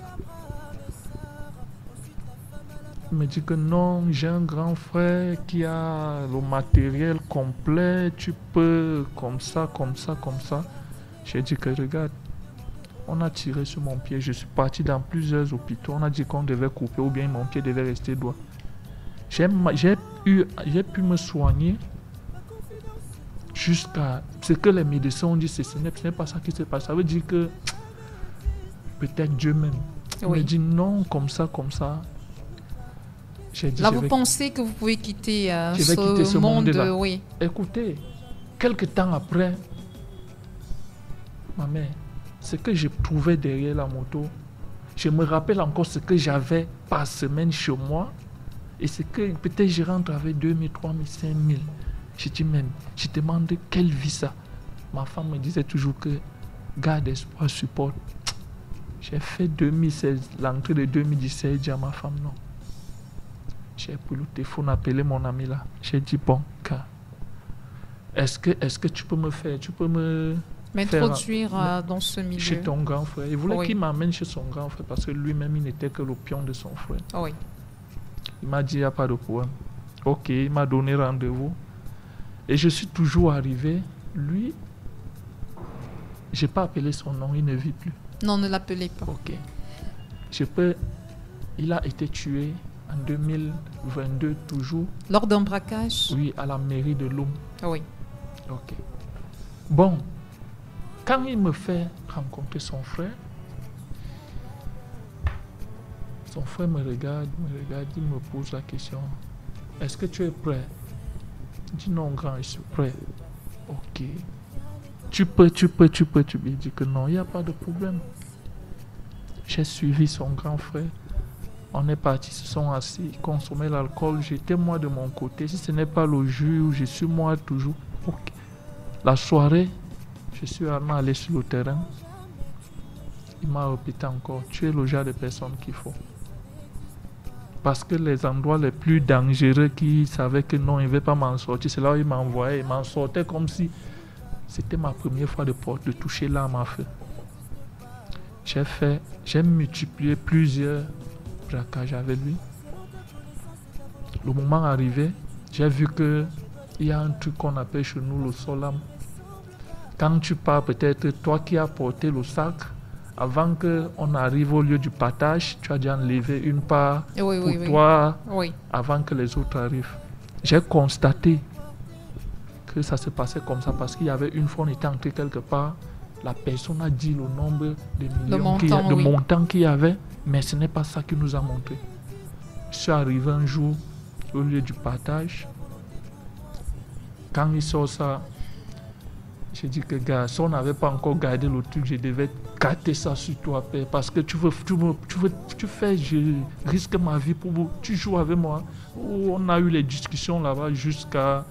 Il me dit que non, j'ai un grand frère qui a le matériel complet, tu peux comme ça. J'ai dit que regarde, on a tiré sur mon pied, je suis parti dans plusieurs hôpitaux, on a dit qu'on devait couper ou bien mon pied devait rester droit. J'ai pu me soigner jusqu'à ce que les médecins ont dit, ce n'est pas ça qui se passe. Ça veut dire que peut-être Dieu même. Il me dit non, comme ça. Dit, là, vous pensez que vous pouvez quitter ce monde-là. Oui. Écoutez, quelques temps après, ma mère, ce que je trouvais derrière la moto, je me rappelle encore ce que j'avais par semaine chez moi. Et c'est que peut-être je rentre avec 2 000, 3 000, 5 000. Je dis même, je demande quelle vie ça. Ma femme me disait toujours que garde espoir, supporte. J'ai fait 2016, l'entrée de 2017, j'ai dit à ma femme non. J'ai pris le téléphone, appelé mon ami là. J'ai dit bon, est-ce que tu peux me m'introduire dans ce milieu chez ton grand frère. Il voulait qu'il m'amène chez son grand frère parce que lui-même il n'était que le pion de son frère. Oui. Il m'a dit il n'y a pas de problème. Ok, il m'a donné rendez-vous. Et je suis toujours arrivé. Lui, je n'ai pas appelé son nom, il ne vit plus. Non, ne l'appelez pas. Ok. Il a été tué en 2022 toujours. Lors d'un braquage? Oui, à la mairie de Loum. Oui. Ok. Bon, quand il me fait rencontrer son frère me regarde, il me pose la question. Est-ce que tu es prêt? Je dis non, grand, je suis prêt. Ok. Tu peux. Il dit que non, il n'y a pas de problème. J'ai suivi son grand frère. On est partis, se sont assis, consommer l'alcool. J'étais moi de mon côté. Si ce n'est pas le jour, je suis moi toujours. Okay. La soirée, je suis allé sur le terrain. Il m'a répété encore, tu es le genre de personne qu'il faut. Parce que les endroits les plus dangereux qui savaient que non, il ne va pas m'en sortir, c'est là où il m'envoyait. Il m'en sortait comme si c'était ma première fois de toucher l'arme à feu. J'ai multiplié plusieurs braquages avec lui. Le moment arrivé, j'ai vu qu'il y a un truc qu'on appelle chez nous le solam. Quand tu pars, peut-être toi qui as porté le sac, avant qu'on arrive au lieu du partage, tu as déjà enlevé une part pour toi avant que les autres arrivent. J'ai constaté que ça se passait comme ça parce qu'il y avait une fois, on était entré quelque part, la personne a dit le nombre de millions de montants qu'il y avait, mais ce n'est pas ça qu'il nous a montré. Je suis arrivé un jour, au lieu du partage. Quand il sort ça, j'ai dit que gars, si on n'avait pas encore gardé le truc, je devais gâter ça sur toi, père, parce que tu fais, je risque ma vie pour vous, tu joues avec moi. On a eu les discussions là-bas jusqu'à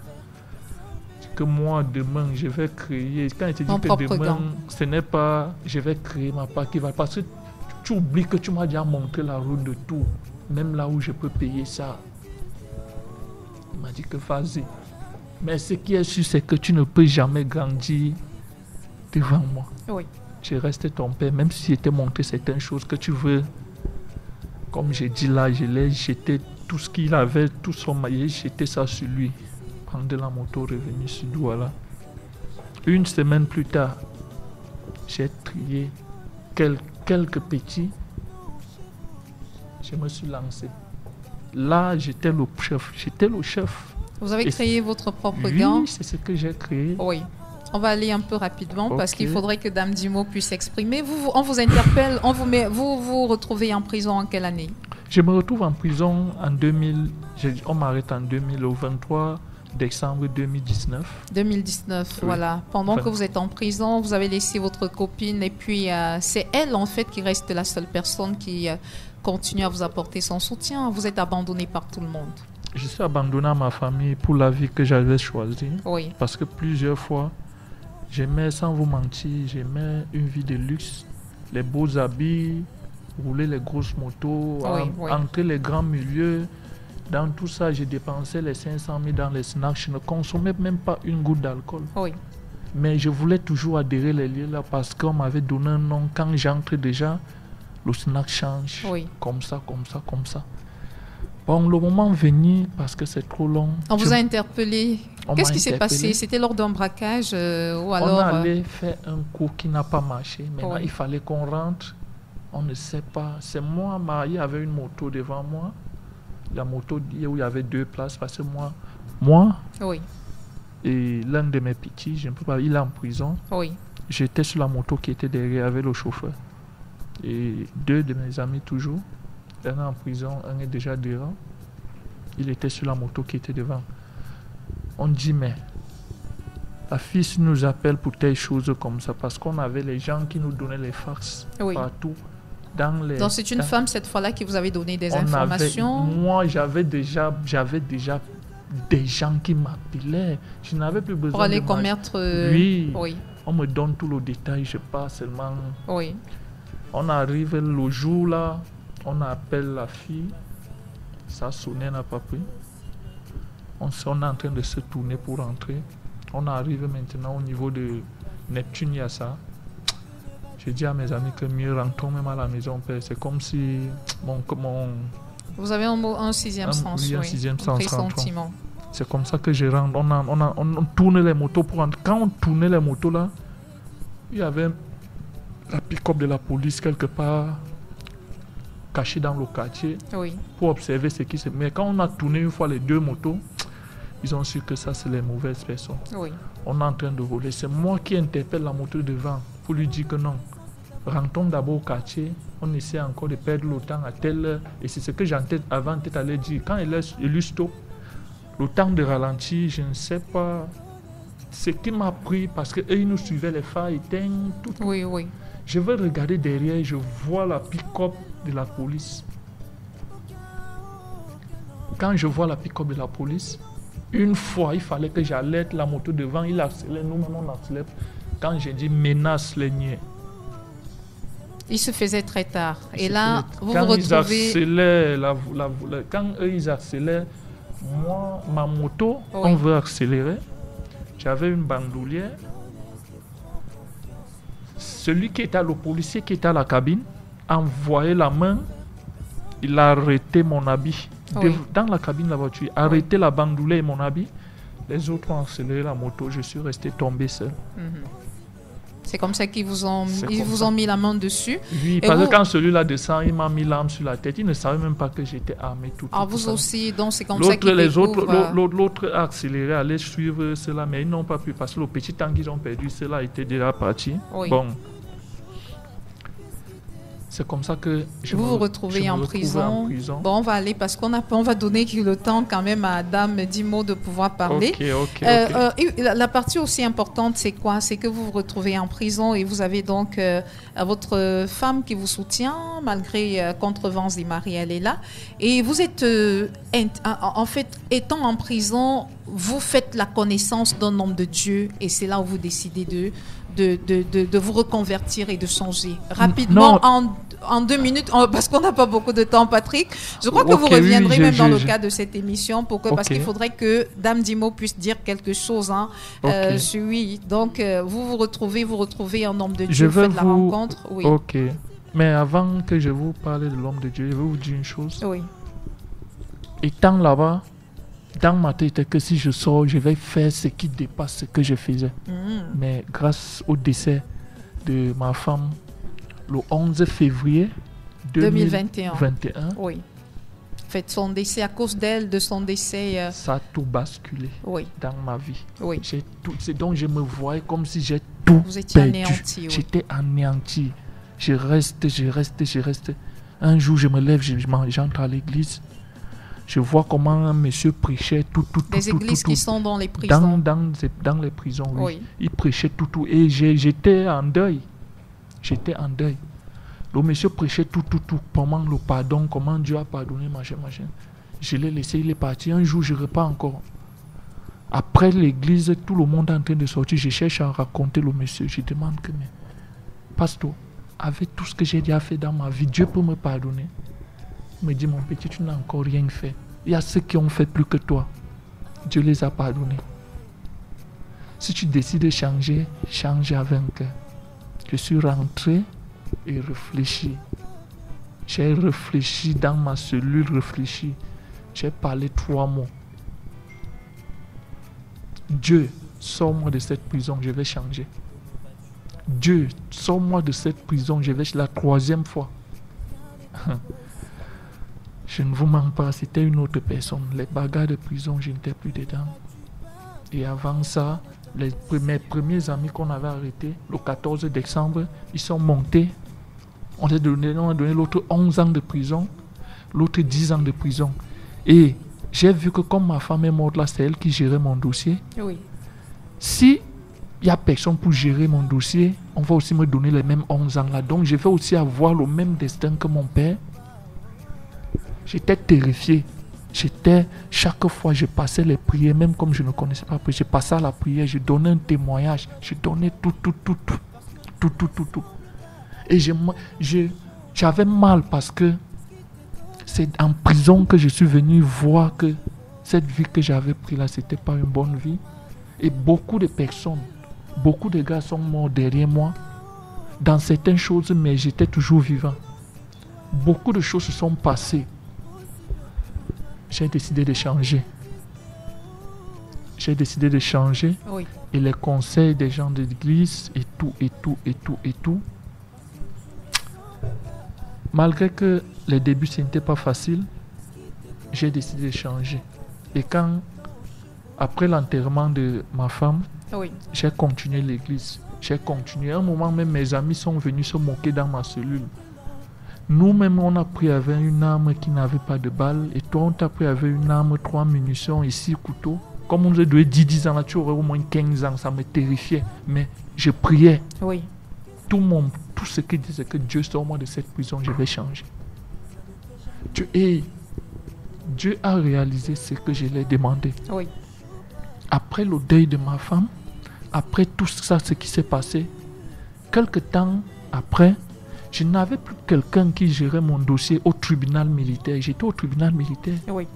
que moi, demain, je vais créer. Quand il te dit que demain, ce n'est pas, je vais créer ma part qui va. Parce que tu oublies que tu m'as déjà montré la route de tout, même là où je peux payer ça. Il m'a dit que vas-y. Mais ce qui est sûr, c'est que tu ne peux jamais grandir devant moi. Oui. Je reste ton père, même si je t'ai montré certaines choses que tu veux. Comme j'ai dit là, je l'ai jeté tout ce qu'il avait, tout son maillet, jeté ça sur lui. Prendre la moto, revenu sur Douala. Une semaine plus tard, j'ai trié quelques petits. Je me suis lancé. Là, j'étais le chef. Vous avez créé votre propre gang? gang? Oui, c'est ce que j'ai créé. Oui. On va aller un peu rapidement parce qu'il faudrait que Dame Dimo puisse s'exprimer. On vous interpelle, vous retrouvez en prison en quelle année? Je me retrouve en prison en 2000. On m'arrête en 2000, au 23 décembre 2019. 2019, oui. Voilà. Pendant que vous êtes en prison, vous avez laissé votre copine et puis c'est elle en fait qui reste la seule personne qui continue à vous apporter son soutien. Vous êtes abandonné par tout le monde. Je suis abandonné à ma famille pour la vie que j'avais choisie. Oui. Parce que plusieurs fois, j'aimais, sans vous mentir, j'aimais une vie de luxe, les beaux habits, rouler les grosses motos, entrer les grands milieux. Dans tout ça, j'ai dépensé les 500 000 dans les snacks. Je ne consommais même pas une goutte d'alcool. Oui. Mais je voulais toujours adhérer les lieux là parce qu'on m'avait donné un nom. Quand j'entre déjà, le snack change. Oui. Comme ça. Bon, le moment venu, parce que c'est trop long. On vous a interpellé. Qu'est-ce qui s'est passé? C'était lors d'un braquage ou alors... On allait faire un coup qui n'a pas marché. Maintenant, il fallait qu'on rentre. On ne sait pas. C'est moi, il y avait une moto devant moi. La moto où il y avait 2 places. Parce que moi oui. Et l'un de mes petits, je ne peux pas, il est en prison. Oui. J'étais sur la moto qui était derrière avec le chauffeur. Et 2 de mes amis toujours. Un est en prison, un est déjà devant. Il était sur la moto qui était devant. On dit, mais la fille nous appelle pour telle chose comme ça, parce qu'on avait les gens qui nous donnaient les fax partout. Donc c'est une femme cette fois-là qui vous avait donné des informations? Moi, j'avais déjà des gens qui m'appelaient. Je n'avais plus besoin pour aller commettre... Oui. On me donne tout le détail, je pars seulement... Oui. On arrive le jour là, on appelle la fille, ça sonnait, elle n'a pas pris. On est en train de se tourner pour rentrer. On arrive maintenant au niveau de Neptune, il y a ça. J'ai dit à mes amis que mieux rentrons même à la maison, père. C'est comme si mon... Vous avez un sixième sens, oui. Un sixième sens. Pressentiment. C'est comme ça que je rentre. On tourne les motos pour rentrer. Quand on tournait les motos là, il y avait la pick-up de la police quelque part cachée dans le quartier pour observer ce qui se... Mais quand on a tourné une fois les 2 motos, ils ont su que ça c'est les mauvaises personnes. Oui. On est en train de voler. C'est moi qui interpelle la moto devant pour lui dire que non. Rentrons d'abord au quartier. On essaie encore de perdre le temps à telle heure. Et c'est ce que j'entends avant de t'aller dire. Quand il lui stoppe, le temps de ralentir, je ne sais pas ce qui m'a pris parce qu'eux ils nous suivaient, les phares éteints, tout. Oui. Je vais regarder derrière, je vois la pick-up de la police. Quand je vois la pick-up de la police, une fois, il fallait que j'alerte la moto devant, il accélère, nous-mêmes on accélère. Quand j'ai dit menace les niais. Il se faisait très tard. Et là, vous vous retrouvez... Quand eux, ils accélèrent, moi, ma moto, on veut accélérer. J'avais une bandoulière. Celui qui était le policier qui était à la cabine a envoyé la main. Il a arrêté mon habit. Dans la cabine de la voiture, arrêté la bandoulière et mon habit. Les autres ont accéléré la moto. Je suis resté tombé seul. C'est comme ça qu'ils vous ont mis la main dessus. Oui, parce que quand celui-là descend, il m'a mis l'arme sur la tête. Il ne savait même pas que j'étais armé. Vous aussi, donc c'est comme ça qu'ils L'autre a accéléré, allait suivre cela, mais ils n'ont pas pu parce que le petit temps qu'ils ont perdu, cela était déjà parti. Oui. Bon. C'est comme ça que vous vous retrouvez en prison. Bon, on va aller parce on va donner le temps quand même à Dame Dimo de pouvoir parler. Ok. La partie aussi importante, c'est quoi? C'est que vous vous retrouvez en prison et vous avez donc votre femme qui vous soutient malgré contre vents et marées, elle est là. Et vous êtes, en fait, étant en prison, vous faites la connaissance d'un homme de Dieu et c'est là où vous décidez de vous reconvertir et de changer. Rapidement, en 2 minutes, parce qu'on n'a pas beaucoup de temps, Patrick. Je crois que vous reviendrez même dans le cadre de cette émission parce qu'il faudrait que Dame Dimo puisse dire quelque chose. Oui, donc vous vous retrouvez en homme de Dieu, vous faites la rencontre. Oui. Ok. Mais avant que je vous parle de l'homme de Dieu, je vais vous dire une chose. Oui. Étant là-bas, dans ma tête, que si je sors, je vais faire ce qui dépasse ce que je faisais. Mais grâce au décès de ma femme, le 11 février 2021. Oui. En fait, son décès, à cause d'elle, de son décès... Ça a tout basculé dans ma vie. Oui. C'est donc je me voyais comme si j'ai tout Vous étiez perdu. anéanti. Oui. J'étais anéanti. Je reste. Un jour, je me lève, j'entre à l'église. Je vois comment un monsieur prêchait tout. Des églises qui sont dans les prisons. Dans les prisons, oui. Il prêchait tout. Et j'étais en deuil. Le monsieur prêchait tout. Comment le pardon, comment Dieu a pardonné, machin. Je l'ai laissé, il est parti. Un jour, je repars encore. Après l'église, tout le monde est en train de sortir. Je cherche à raconter le monsieur. Je demande que, mais, pasteur, avec tout ce que j'ai déjà fait dans ma vie, Dieu peut me pardonner. Il me dit, mon petit, tu n'as encore rien fait. Il y a ceux qui ont fait plus que toi. Dieu les a pardonnés. Si tu décides de changer, change avec un cœur. Je suis rentré et réfléchi. J'ai réfléchi dans ma cellule, J'ai parlé 3 mots. Dieu, sors-moi de cette prison, je vais changer. Dieu, sors-moi de cette prison, je vais la 3e fois. Je ne vous mens pas, c'était une autre personne. Les bagarres de prison, je n'étais plus dedans. Et avant ça, mes premiers amis qu'on avait arrêtés, le 14 décembre, ils sont montés. On a donné l'autre 11 ans de prison, l'autre 10 ans de prison. Et j'ai vu que comme ma femme est morte là, c'est elle qui gérait mon dossier. Oui. Si il n'y a personne pour gérer mon dossier, on va aussi me donner les mêmes 11 ans là. Donc je vais aussi avoir le même destin que mon père. J'étais terrifié. Chaque fois, je passais les prières, même comme je ne connaissais pas, je passais à la prière, je donnais un témoignage, je donnais tout. Et j'avais mal parce que c'est en prison que je suis venu voir que cette vie que j'avais prise là, c'était pas une bonne vie. Et beaucoup de personnes, beaucoup de gars sont morts derrière moi dans certaines choses, mais j'étais toujours vivant. Beaucoup de choses se sont passées. J'ai décidé de changer. Oui. Et les conseils des gens de l'église et tout. Malgré que les débuts, ce n'était pas facile, j'ai décidé de changer. Et après l'enterrement de ma femme, j'ai continué l'église. À un moment même, mes amis sont venus se moquer dans ma cellule. Nous-mêmes, on a pris avec une arme qui n'avait pas de balles. Et toi, on t'a pris avec une arme, 3 munitions et 6 couteaux. Comme on nous a donné 10 ans, là, tu aurais au moins 15 ans. Ça me terrifiait. Mais je priais. Oui. Tout ce qui disait que Dieu sort-moi de cette prison, je vais changer. Dieu a réalisé ce que je lui ai demandé. Oui. Après le deuil de ma femme, après tout ça, ce qui s'est passé, quelque temps après, je n'avais plus quelqu'un qui gérait mon dossier au tribunal militaire. J'étais au tribunal militaire. Oui.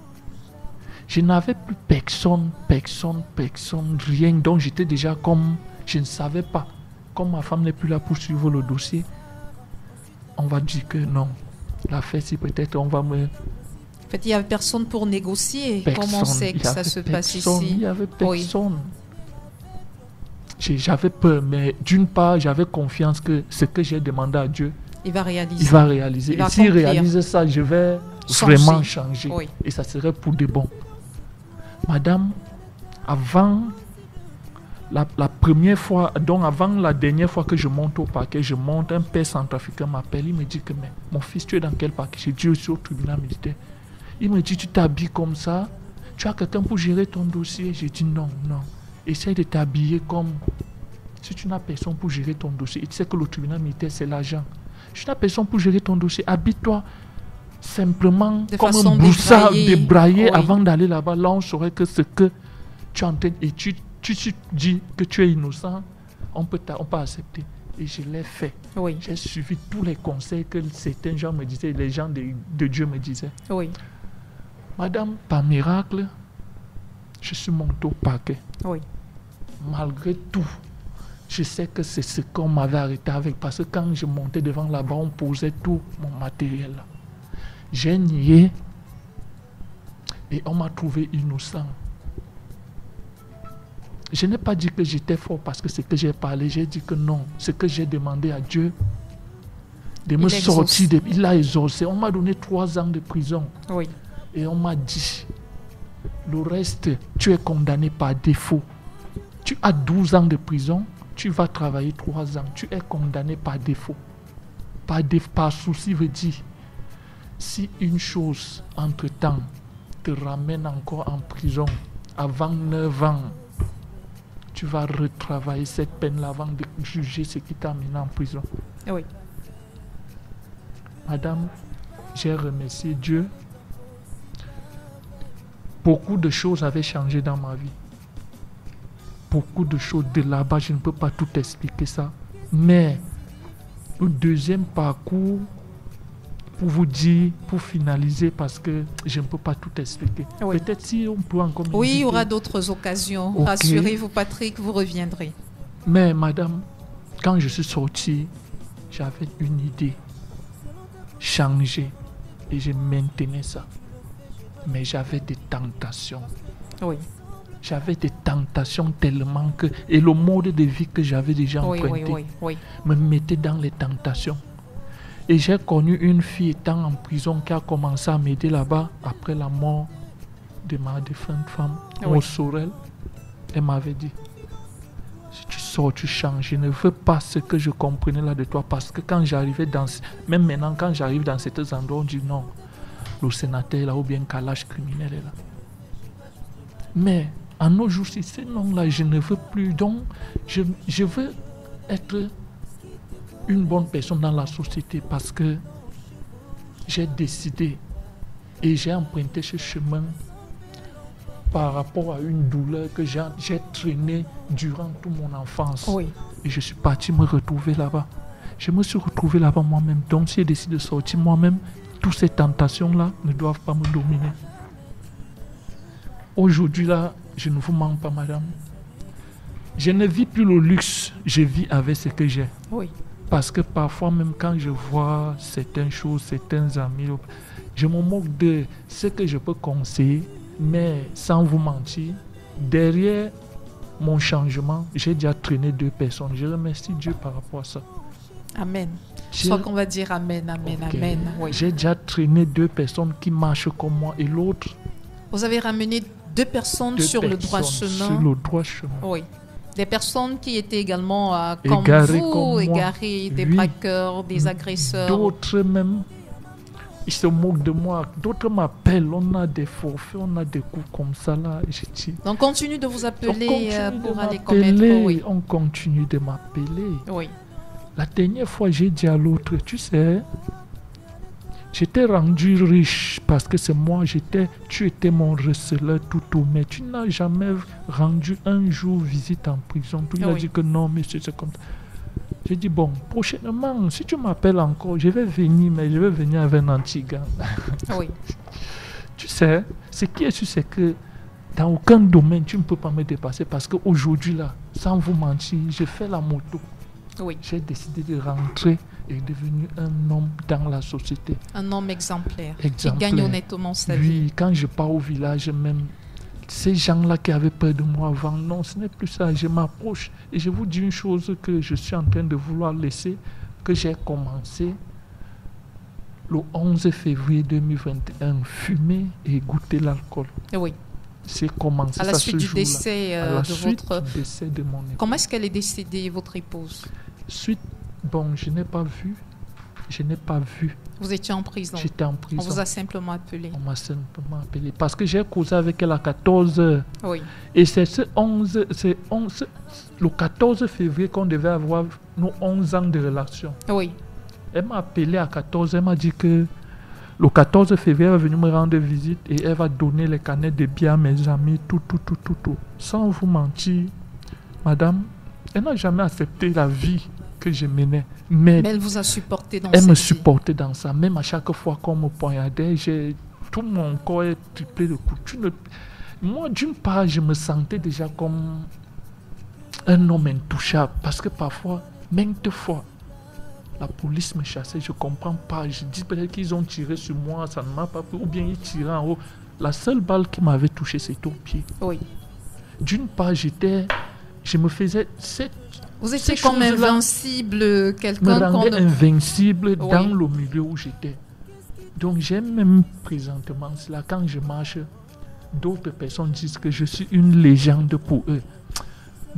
Je n'avais plus personne, rien. Donc j'étais déjà comme, je ne savais pas. Comme ma femme n'est plus là pour suivre le dossier, on va dire que non. L'affaire, si peut-être on va me... En fait, il n'y avait personne pour négocier. Comment c'est que ça se passe ici? Il n'y avait personne. J'avais peur, mais d'une part, j'avais confiance que ce que j'ai demandé à Dieu, il va réaliser. Et s'il réalise ça, je vais vraiment changer. Oui. Et ça serait pour de bon. Madame, avant La première fois, donc avant la dernière fois que je monte au parquet, un père centrafricain m'appelle, il me dit que mais, mon fils, tu es dans quel parquet? J'ai dit, je suis au tribunal militaire. Il me dit, tu t'habilles comme ça? Tu as quelqu'un pour gérer ton dossier? J'ai dit non. Essaye de t'habiller comme si tu n'as personne pour gérer ton dossier. Et tu sais que le tribunal militaire, c'est l'agent. Tu n'as personne pour gérer ton dossier. Habille-toi simplement de comme façon un broussard débraillé oui. avant d'aller là-bas. Là, on saurait que ce que tu entends et tu dis que tu es innocent, on peut accepter. Et je l'ai fait. Oui. J'ai suivi tous les conseils que certains gens me disaient, les gens de Dieu me disaient. Oui. Madame, par miracle, je suis monté au parquet. Oui. Malgré tout, je sais que c'est ce qu'on m'avait arrêté avec. Parce que quand je montais devant là-bas, on posait tout mon matériel là. J'ai nié et on m'a trouvé innocent. Je n'ai pas dit que j'étais fort parce que c'est que j'ai parlé. J'ai dit que non. Ce que j'ai demandé à Dieu de me sortir, il a exaucé. On m'a donné 3 ans de prison. Oui. Et on m'a dit, le reste, tu es condamné par défaut. Tu as 12 ans de prison, tu vas travailler 3 ans. Tu es condamné par défaut. Par souci veut dire, si une chose, entre-temps, te ramène encore en prison avant 9 ans, tu vas retravailler cette peine-là avant de juger ce qui t'a amené en prison. Oui. Madame, j'ai remercié Dieu. Beaucoup de choses avaient changé dans ma vie. Beaucoup de choses de là-bas, je ne peux pas tout expliquer ça. Mais le deuxième parcours, pour vous dire, pour finaliser, parce que je ne peux pas tout expliquer. Oui. Peut-être si on peut encore Oui, il y aura d'autres occasions. Okay. Rassurez-vous, Patrick, vous reviendrez. Mais madame, quand je suis sorti, j'avais une idée. Changer. Et je maintenais ça. Mais j'avais des tentations. Oui. J'avais des tentations tellement que... Et le mode de vie que j'avais déjà emprunté me mettait dans les tentations. Et j'ai connu une fille étant en prison qui a commencé à m'aider là-bas après la mort de ma défunte femme, au Sorel. Elle m'avait dit, si tu sors, tu changes. Je ne veux pas ce que je comprenais là de toi. Parce que quand j'arrivais dans... Même maintenant, quand j'arrive dans certains endroits, on dit non. Le sénateur est là ou bien Kalash criminel est là. Mais en nos jours, si ces noms-là, je ne veux plus. Donc, je veux être une bonne personne dans la société parce que j'ai décidé et j'ai emprunté ce chemin par rapport à une douleur que j'ai traînée durant toute mon enfance. Oui. Et je suis parti me retrouver là-bas. Je me suis retrouvé là-bas moi-même. Donc, si j'ai décidé de sortir moi-même, toutes ces tentations-là ne doivent pas me dominer. Aujourd'hui, là, je ne vous mens pas, madame. Je ne vis plus le luxe, je vis avec ce que j'ai. Oui. Parce que parfois, même quand je vois certaines choses, certains amis, je me moque de ce que je peux conseiller, mais sans vous mentir, derrière mon changement, j'ai déjà traîné 2 personnes. Je remercie Dieu par rapport à ça. Amen. Je crois qu'on va dire amen, amen, okay. Amen. Oui. J'ai déjà traîné 2 personnes qui marchent comme moi et l'autre. Vous avez ramené 2 personnes sur le droit chemin. Sur le droit chemin. Oui. Des personnes qui étaient également comme égarées vous, comme égarées, des braqueurs, des agresseurs. D'autres même, ils se moquent de moi. D'autres m'appellent, on a des forfaits, on a des coups comme ça là. Je dis, donc continue de vous appeler pour aller commettre. Oui. On continue de m'appeler. Oui. La dernière fois, j'ai dit à l'autre, tu sais, j'étais rendu riche parce que c'est moi, tu étais mon receleur tout, mais tu n'as jamais rendu un jour visite en prison. Il a dit que non, monsieur, c'est comme ça. J'ai dit, bon, prochainement, si tu m'appelles encore, je vais venir, mais je vais venir avec un anti-gang. Oui. Tu sais, ce qui est sûr, c'est que dans aucun domaine, tu ne peux pas me dépasser parce qu'aujourd'hui, là, sans vous mentir, je fais la moto. Oui. J'ai décidé de rentrer et devenir un homme dans la société. Un homme exemplaire. Qui gagne honnêtement sa vie. Oui, quand je pars au village même, ces gens-là qui avaient peur de moi avant, non, ce n'est plus ça. Je m'approche et je vous dis une chose que je suis en train de vouloir laisser, que j'ai commencé le 11 février 2021, fumer et goûter l'alcool. Oui. C'est commencé à la ça suite ce du jour-là. décès À la de suite votre... du décès de mon épouse. Comment est-ce qu'elle est décédée, votre épouse? Suite, bon, je n'ai pas vu. Vous étiez en prison. J'étais en On prison. vous a simplement appelé. On m'a simplement appelé. Parce que j'ai causé avec elle à 14 heures. Oui. Et c'est le 14 février qu'on devait avoir nos 11 ans de relation. Oui. Elle m'a appelé à 14 heures. Elle m'a dit que le 14 février, elle va venir me rendre visite et elle va donner les canettes de bière à mes amis, tout. Sans vous mentir, madame, elle n'a jamais accepté la vie que je menais. Mais elle vous a supporté dans elle cette me vie. supportait dans ça. Même à chaque fois qu'on me poignardait, tout mon corps est triplé de coups. Moi, d'une part, je me sentais déjà comme un homme intouchable. Parce que parfois, maintes fois, la police me chassait. Je ne comprends pas. Je dis peut-être qu'ils ont tiré sur moi, ça ne m'a pas pris. Ou bien ils tiraient en haut. La seule balle qui m'avait touché, c'était au pied. Oui. D'une part, je me faisais cette... Vous étiez comme invincible, quelqu'un me rendait invincible oui. dans le milieu où j'étais. Donc j'aime même présentement cela. Quand je marche, d'autres personnes disent que je suis une légende pour eux.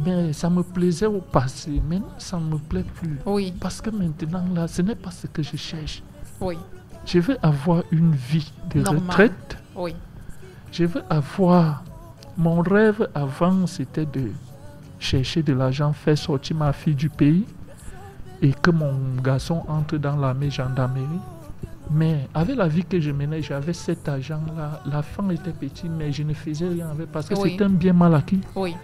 Mais ça me plaisait au passé. Maintenant, ça ne me plaît plus. Oui. Parce que maintenant, là, ce n'est pas ce que je cherche. Oui. Je veux avoir une vie de retraite. Oui. Je veux avoir... Mon rêve avant, c'était de chercher de l'argent, faire sortir ma fille du pays et que mon garçon entre dans l'armée gendarmerie. Mais avec la vie que je menais, j'avais cet argent-là. L'enfant était petit, mais je ne faisais rien avec parce que c'était un bien mal acquis. Oui.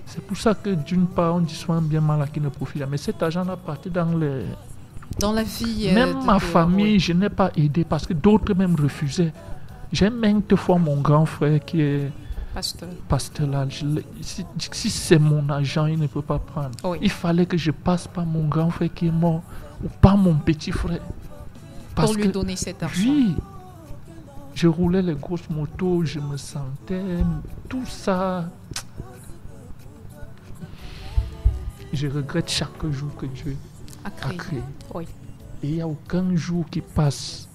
C'est pour ça que d'une part, on dit soit un bien mal acquis ne profite jamais. Mais cet argent-là partait dans la vie. Même ma famille, je n'ai pas aidé parce que d'autres même refusaient. J'ai maintes fois mon grand frère qui est pasteur là. Si c'est mon argent, il ne peut pas prendre. Oui. Il fallait que je passe par mon grand frère qui est mort ou par mon petit frère. Pour lui donner cet argent. Oui. Je roulais les grosses motos, je me sentais... Tout ça... Je regrette chaque jour que Dieu a créé. Oui. Et il n'y a aucun jour qui passe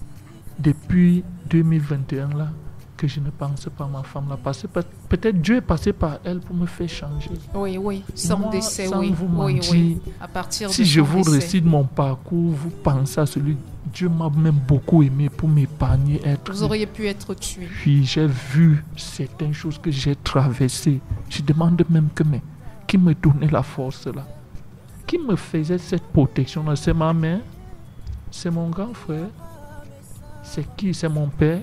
depuis 2021 là que je ne pense pas à ma femme là. Parce que peut-être Dieu est passé par elle pour me faire changer. Oui, oui. Sans décès, sans oui. vous mentir, oui. À partir si de je vous décès. récite mon parcours, vous pensez à celui... Dieu m'a même beaucoup aimé pour m'épargner. Vous auriez pu être tué. Puis j'ai vu certaines choses que j'ai traversées. Je demande même qui me donnait la force là? Qui me faisait cette protection là? C'est ma mère? C'est mon grand frère? C'est qui? C'est mon père?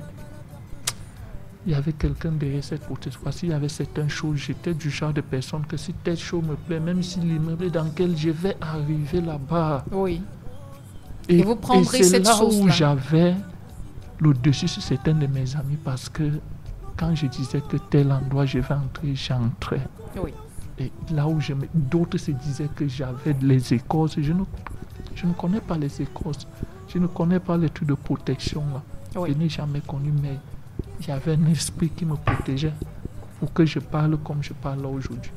Il y avait quelqu'un derrière cette protection. Parce qu'il y avait certaines choses. J'étais du genre de personne que si telle chose me plaît, même si l'immeuble dans lequel je vais arriver là-bas. Oui. Et vous prendrez cette chose-là. C'est là où j'avais le dessus sur certains de mes amis parce que quand je disais que tel endroit je vais entrer, j'entrais. Oui. Et là où d'autres se disaient que j'avais les écorces, je ne connais pas les écorces. Je ne connais pas les trucs de protection là. Oui. Je n'ai jamais connu, mais il y avait un esprit qui me protégeait pour que je parle comme je parle là aujourd'hui.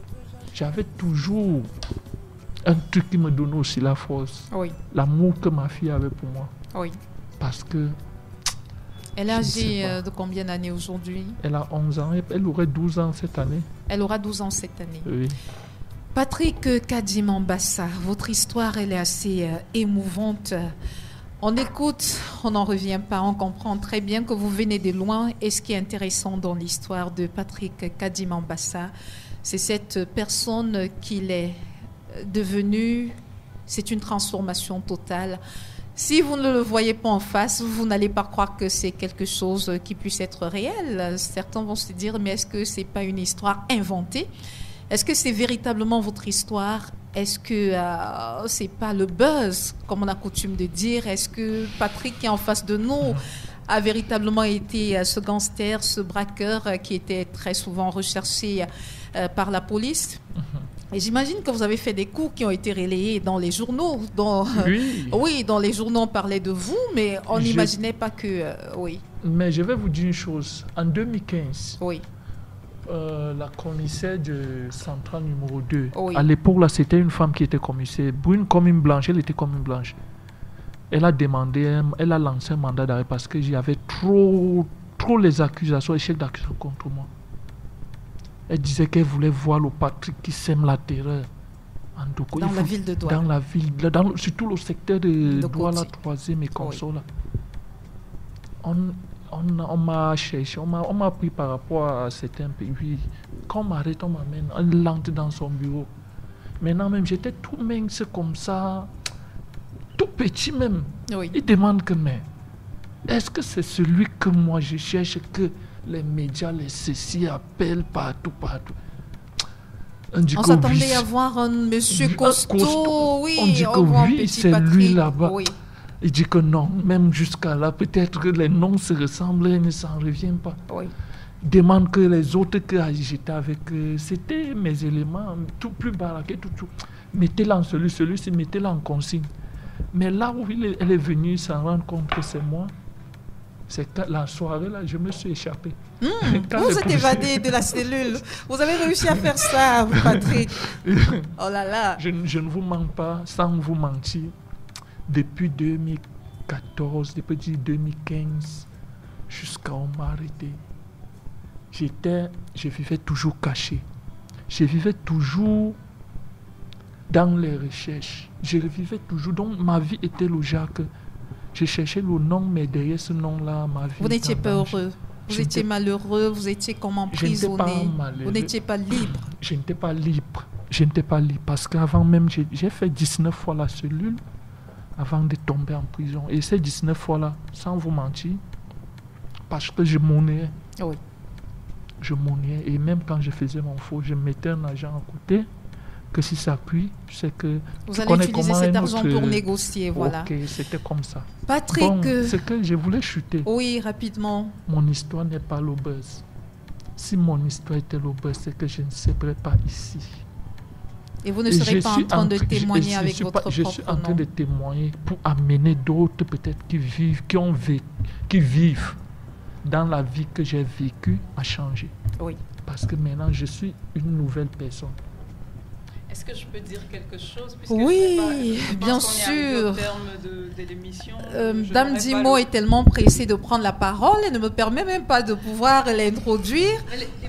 J'avais toujours un truc qui me donnait aussi la force. Oui. L'amour que ma fille avait pour moi. Oui. Parce que... Elle est âgée de combien d'années aujourd'hui? Elle a 11 ans. Elle aurait 12 ans cette année. Elle aura 12 ans cette année. Oui. Patrick Kadim Ambassa, votre histoire, elle est assez émouvante. On écoute, on n'en revient pas, on comprend très bien que vous venez de loin. Et ce qui est intéressant dans l'histoire de Patrick Kadim Ambassa, c'est cette personne qu'il est devenu. C'est une transformation totale. Si vous ne le voyez pas en face, vous n'allez pas croire que c'est quelque chose qui puisse être réel. Certains vont se dire, mais est-ce que c'est pas une histoire inventée? Est-ce que c'est véritablement votre histoire? Est-ce que c'est pas le buzz, comme on a coutume de dire? Est-ce que Patrick qui est en face de nous a véritablement été ce gangster, ce braqueur qui était très souvent recherché par la police? Et j'imagine que vous avez fait des coups qui ont été relayés dans les journaux. Oui. Oui, dans les journaux, on parlait de vous, mais on n'imaginait pas que... oui. Mais je vais vous dire une chose. En 2015, oui. La commissaire de Centrale numéro 2, oui. À l'époque, là, c'était une femme qui était commissaire. Brune comme une blanche, elle était comme une blanche. Elle a lancé un mandat d'arrêt parce qu'il y avait trop les accusations, échec d'accusation contre moi. Elle disait qu'elle voulait voir le Patrick qui sème la terreur. En Doko. Dans la ville de Douala. Dans la ville, surtout le secteur de Douala, 3e et Conso, là. On m'a cherché, on m'a pris par rapport à certains pays. Quand on m'arrête, on m'amène, on l'entre dans son bureau. Maintenant même, j'étais tout mince comme ça, tout petit même. Oui. Il demande que, mais, est-ce que c'est celui que moi je cherche, que les médias, les ceci appellent partout. On s'attendait à voir un monsieur costaud, oui. On dit que oui, c'est Patrick. lui là-bas. Oui. Il dit que non, même jusqu'à là, peut-être que les noms se ressemblent et ne s'en reviennent pas. Oui. Il demande que les autres que j'étais avec, c'était mes éléments, tout plus baraqué, tout. Mettez-la en celui-ci, mettez-la en consigne. Mais là où elle est venue s'en rendre compte que c'est moi, c'est que la soirée, là, je me suis échappé. Vous êtes évadé de la cellule. Vous avez réussi à faire ça, Patrick. Oh là là. Je ne vous mens pas, sans vous mentir. Depuis 2014, depuis 2015, jusqu'à on m'a arrêté. Je vivais toujours caché. Je vivais toujours dans les recherches. Je vivais toujours. Donc ma vie était le genre que je cherchais le nom, mais derrière ce nom-là, ma vie. Vous n'étiez pas heureux. Vous étiez malheureux. Vous étiez comme emprisonné. Vous n'étiez pas libre. Je n'étais pas libre. Je n'étais pas libre parce qu'avant même, j'ai fait 19 fois la cellule avant de tomber en prison. Et ces 19 fois-là, sans vous mentir, parce que je monnayais. Oui. Je monnayais. Et même quand je faisais mon faux, je mettais un agent à côté, que si ça cuit, c'est que... Vous allez utiliser cet argent pour négocier, voilà. Ok, c'était comme ça. Patrick... Bon, c'est que je voulais chuter. Oui, rapidement. Mon histoire n'est pas le buzz. Si mon histoire était le buzz, c'est que je ne serais pas ici. Et vous ne serez pas en train de témoigner avec votre propre nom. Je suis en train de témoigner pour amener d'autres peut-être qui vivent dans la vie que j'ai vécue à changer. Oui. Parce que maintenant, je suis une nouvelle personne. Est-ce que je peux dire quelque chose? Oui, bien sûr. Au terme de l'émission, Dame Dimo est tellement pressée de prendre la parole, elle ne me permet même pas de pouvoir l'introduire.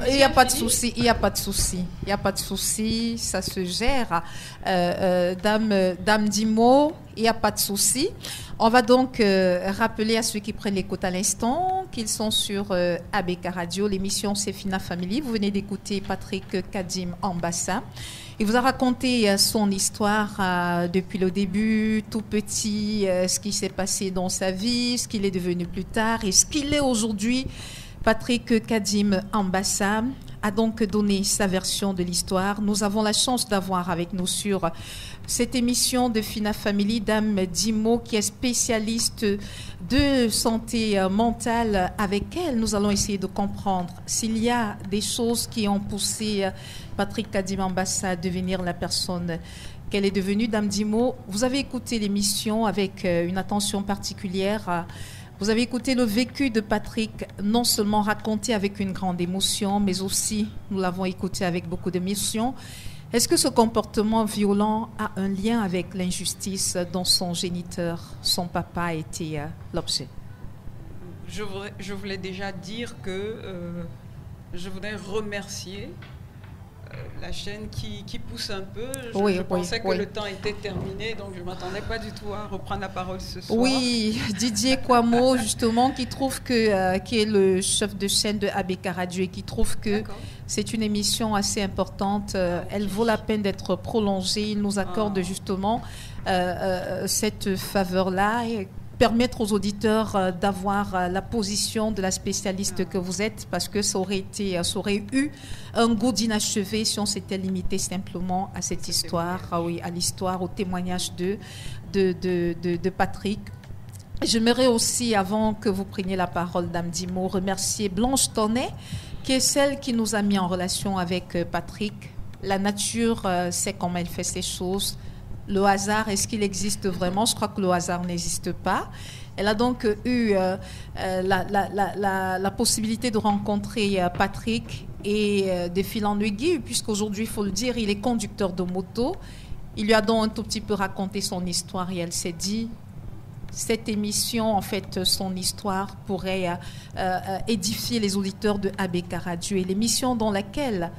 Il n'y a pas de souci, il n'y a pas de souci. Il n'y a pas de souci, ça se gère. Dame Dimo, il n'y a pas de souci. On va donc rappeler à ceux qui prennent l'écoute à l'instant qu'ils sont sur ABK Radio. L'émission c'est Fina Family. Vous venez d'écouter Patrick Kadim Ambassa. Il vous a raconté son histoire depuis le début, tout petit, ce qui s'est passé dans sa vie, ce qu'il est devenu plus tard et ce qu'il est aujourd'hui. Patrick Kadim Ambassa a donc donné sa version de l'histoire. Nous avons la chance d'avoir avec nous sur cette émission de Fina Family Dame Dimo qui est spécialiste de santé mentale. Avec elle, nous allons essayer de comprendre s'il y a des choses qui ont poussé Patrick Kadim Ambassa à devenir la personne qu'elle est devenue. Dame Dimo, vous avez écouté l'émission avec une attention particulière. Vous avez écouté le vécu de Patrick, non seulement raconté avec une grande émotion, mais aussi nous l'avons écouté avec beaucoup d'émotion. Est-ce que ce comportement violent a un lien avec l'injustice dont son géniteur, son papa, a été l'objet? Je voulais déjà dire que je voudrais remercier la chaîne qui pousse un peu. Je pensais que le temps était terminé, donc je ne m'attendais pas du tout à reprendre la parole ce soir. Oui, Didier Kwamo, justement, qui est le chef de chaîne de ABK Radio et qui trouve que c'est une émission assez importante. Elle vaut la peine d'être prolongée. Il nous accorde justement cette faveur-là. Permettre aux auditeurs d'avoir la position de la spécialiste que vous êtes, parce que ça aurait eu un goût d'inachevé si on s'était limité simplement à cette histoire, à l'histoire, au témoignage de Patrick. J'aimerais aussi, avant que vous preniez la parole, Dame Dimo, remercier Blanche Tonnet, qui est celle qui nous a mis en relation avec Patrick. La nature sait comment elle fait ces choses. Le hasard, est-ce qu'il existe vraiment? Je crois que le hasard n'existe pas. Elle a donc eu la possibilité de rencontrer Patrick et de fil en aiguille, puisqu'aujourd'hui, il faut le dire, il est conducteur de moto. Il lui a donc un tout petit peu raconté son histoire et elle s'est dit, cette émission, en fait, son histoire pourrait édifier les auditeurs de Abeka Radio, et l'émission dans laquelle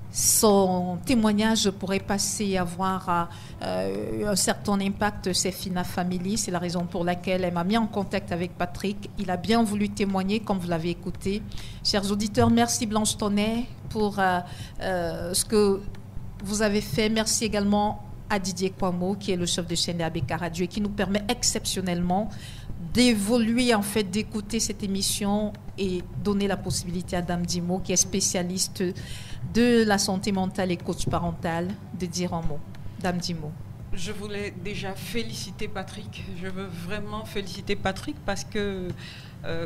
son témoignage pourrait passer et avoir un certain impact, c'est Fina Family. C'est la raison pour laquelle elle m'a mis en contact avec Patrick. Il a bien voulu témoigner, comme vous l'avez écouté. Chers auditeurs, merci Blanche Tonnet pour ce que vous avez fait. Merci également à Didier Kwamo, qui est le chef de chaîne d'Abeka Radio et qui nous permet exceptionnellement d'évoluer, en fait, d'écouter cette émission et donner la possibilité à Dame Dimo, qui est spécialiste de la santé mentale et coach parental, de dire un mot. Dame Dimo. Je voulais déjà féliciter Patrick. Je veux vraiment féliciter Patrick parce que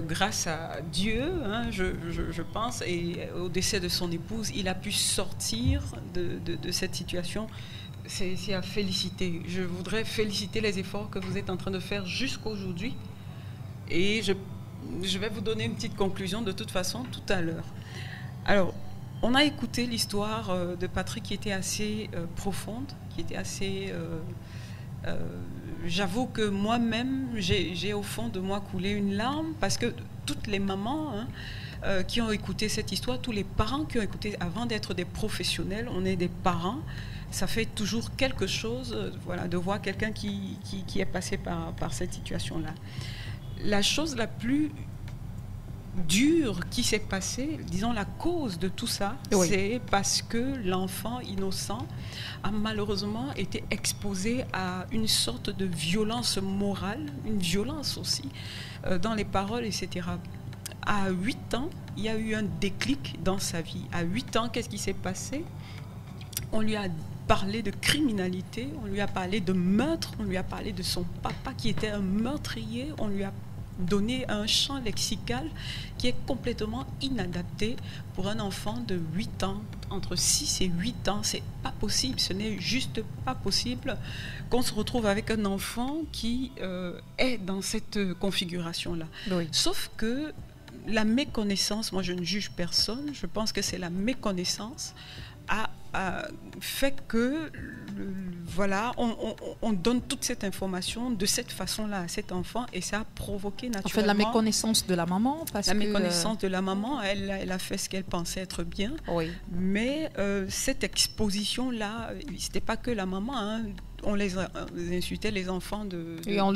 grâce à Dieu, je pense, et au décès de son épouse, il a pu sortir de cette situation. C'est à féliciter. Je voudrais féliciter les efforts que vous êtes en train de faire jusqu'à aujourd'hui. Et je vais vous donner une petite conclusion de toute façon tout à l'heure. Alors, on a écouté l'histoire de Patrick qui était assez profonde, qui était assez... j'avoue que moi-même, j'ai au fond de moi coulé une larme parce que toutes les mamans qui ont écouté cette histoire, tous les parents qui ont écouté, avant d'être des professionnels, on est des parents, ça fait toujours quelque chose, voilà, de voir quelqu'un qui est passé par cette situation-là. La chose la plus dure qui s'est passée, disons la cause de tout ça, oui, c'est parce que l'enfant innocent a malheureusement été exposé à une sorte de violence morale, une violence aussi, dans les paroles, etc. À 8 ans, il y a eu un déclic dans sa vie. À 8 ans, qu'est-ce qui s'est passé? On lui a parlé de criminalité, on lui a parlé de meurtre, on lui a parlé de son papa qui était un meurtrier, on lui a donné un champ lexical qui est complètement inadapté pour un enfant de 8 ans. Entre 6 et 8 ans, c'est pas possible, ce n'est juste pas possible qu'on se retrouve avec un enfant qui est dans cette configuration-là. Oui. Sauf que la méconnaissance, moi je ne juge personne, je pense que c'est la méconnaissance a fait que voilà, on donne toute cette information de cette façon-là à cet enfant et ça a provoqué naturellement... En fait, la méconnaissance de la maman, parce la méconnaissance de la maman, elle a fait ce qu'elle pensait être bien, oui, mais cette exposition-là, c'était pas que la maman, hein, on les insultait, les enfants on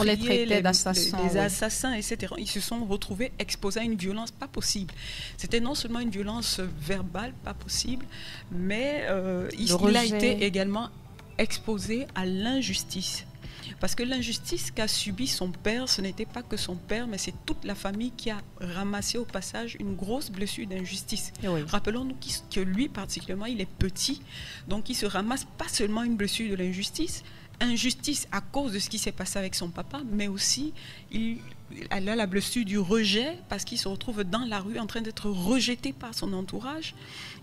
les traitait d'assassins. Les assassins, etc. Ils se sont retrouvés exposés à une violence pas possible. C'était non seulement une violence verbale, pas possible, mais il a été également exposé à l'injustice. Parce que l'injustice qu'a subi son père, ce n'était pas que son père, mais c'est toute la famille qui a ramassé au passage une grosse blessure d'injustice. Oui. Rappelons-nous que lui, particulièrement, il est petit, donc il se ramasse pas seulement une blessure de l'injustice, injustice à cause de ce qui s'est passé avec son papa, mais aussi elle a la blessure du rejet parce qu'il se retrouve dans la rue en train d'être rejeté par son entourage.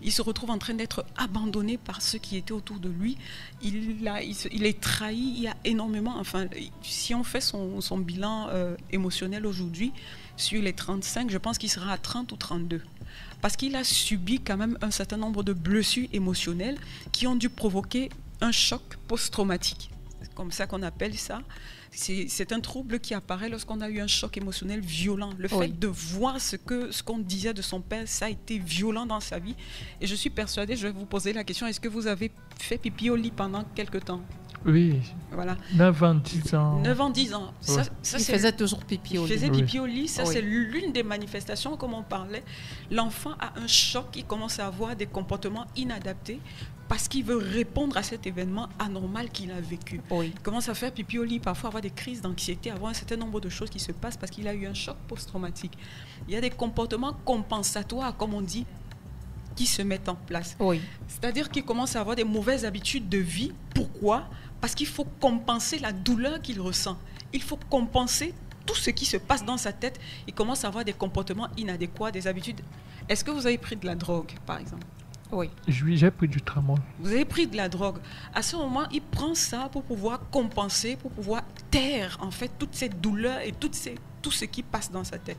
Il se retrouve en train d'être abandonné par ceux qui étaient autour de lui. Il est trahi. Il y a énormément... Enfin, si on fait son bilan émotionnel aujourd'hui, sur les 35, je pense qu'il sera à 30 ou 32. Parce qu'il a subi quand même un certain nombre de blessures émotionnelles qui ont dû provoquer un choc post-traumatique. C'est comme ça qu'on appelle ça. C'est un trouble qui apparaît lorsqu'on a eu un choc émotionnel violent. Le fait de voir ce qu'on disait de son père, ça a été violent dans sa vie. Et je suis persuadée, je vais vous poser la question, est-ce que vous avez fait pipi au lit pendant quelque temps? Oui. Voilà. 9 ans, 10 ans. 9 ans, 10 ans. Ouais. Il faisait toujours pipi au lit. Il faisait pipi au lit. Ça, c'est l'une des manifestations, comme on parlait. L'enfant a un choc, il commence à avoir des comportements inadaptés parce qu'il veut répondre à cet événement anormal qu'il a vécu. Oui. Il commence à faire pipi au lit, parfois avoir des crises d'anxiété, avoir un certain nombre de choses qui se passent parce qu'il a eu un choc post-traumatique. Il y a des comportements compensatoires, comme on dit, qui se mettent en place. Oui. C'est-à-dire qu'il commence à avoir des mauvaises habitudes de vie. Pourquoi ? Parce qu'il faut compenser la douleur qu'il ressent. Il faut compenser tout ce qui se passe dans sa tête. Il commence à avoir des comportements inadéquats, des habitudes. Est-ce que vous avez pris de la drogue, par exemple ? Oui. J'ai pris du tramol. Vous avez pris de la drogue. À ce moment, il prend ça pour pouvoir compenser, pour pouvoir taire, en fait, toute cette douleur et tout ce qui passe dans sa tête.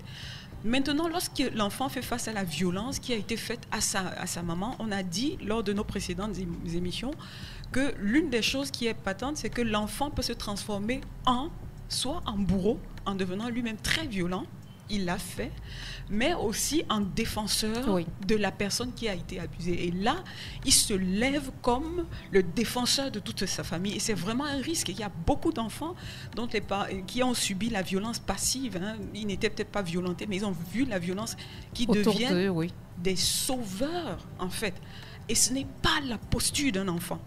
Maintenant, lorsque l'enfant fait face à la violence qui a été faite à sa maman, on a dit lors de nos précédentes émissions que l'une des choses qui est patente, c'est que l'enfant peut se transformer en soit en bourreau, en devenant lui-même très violent, il l'a fait, mais aussi en défenseur de la personne qui a été abusée. Et là, il se lève comme le défenseur de toute sa famille. Et c'est vraiment un risque. Il y a beaucoup d'enfants qui ont subi la violence passive. Hein. Ils n'étaient peut-être pas violentés, mais ils ont vu la violence qui devient des sauveurs, en fait. Et ce n'est pas la posture d'un enfant.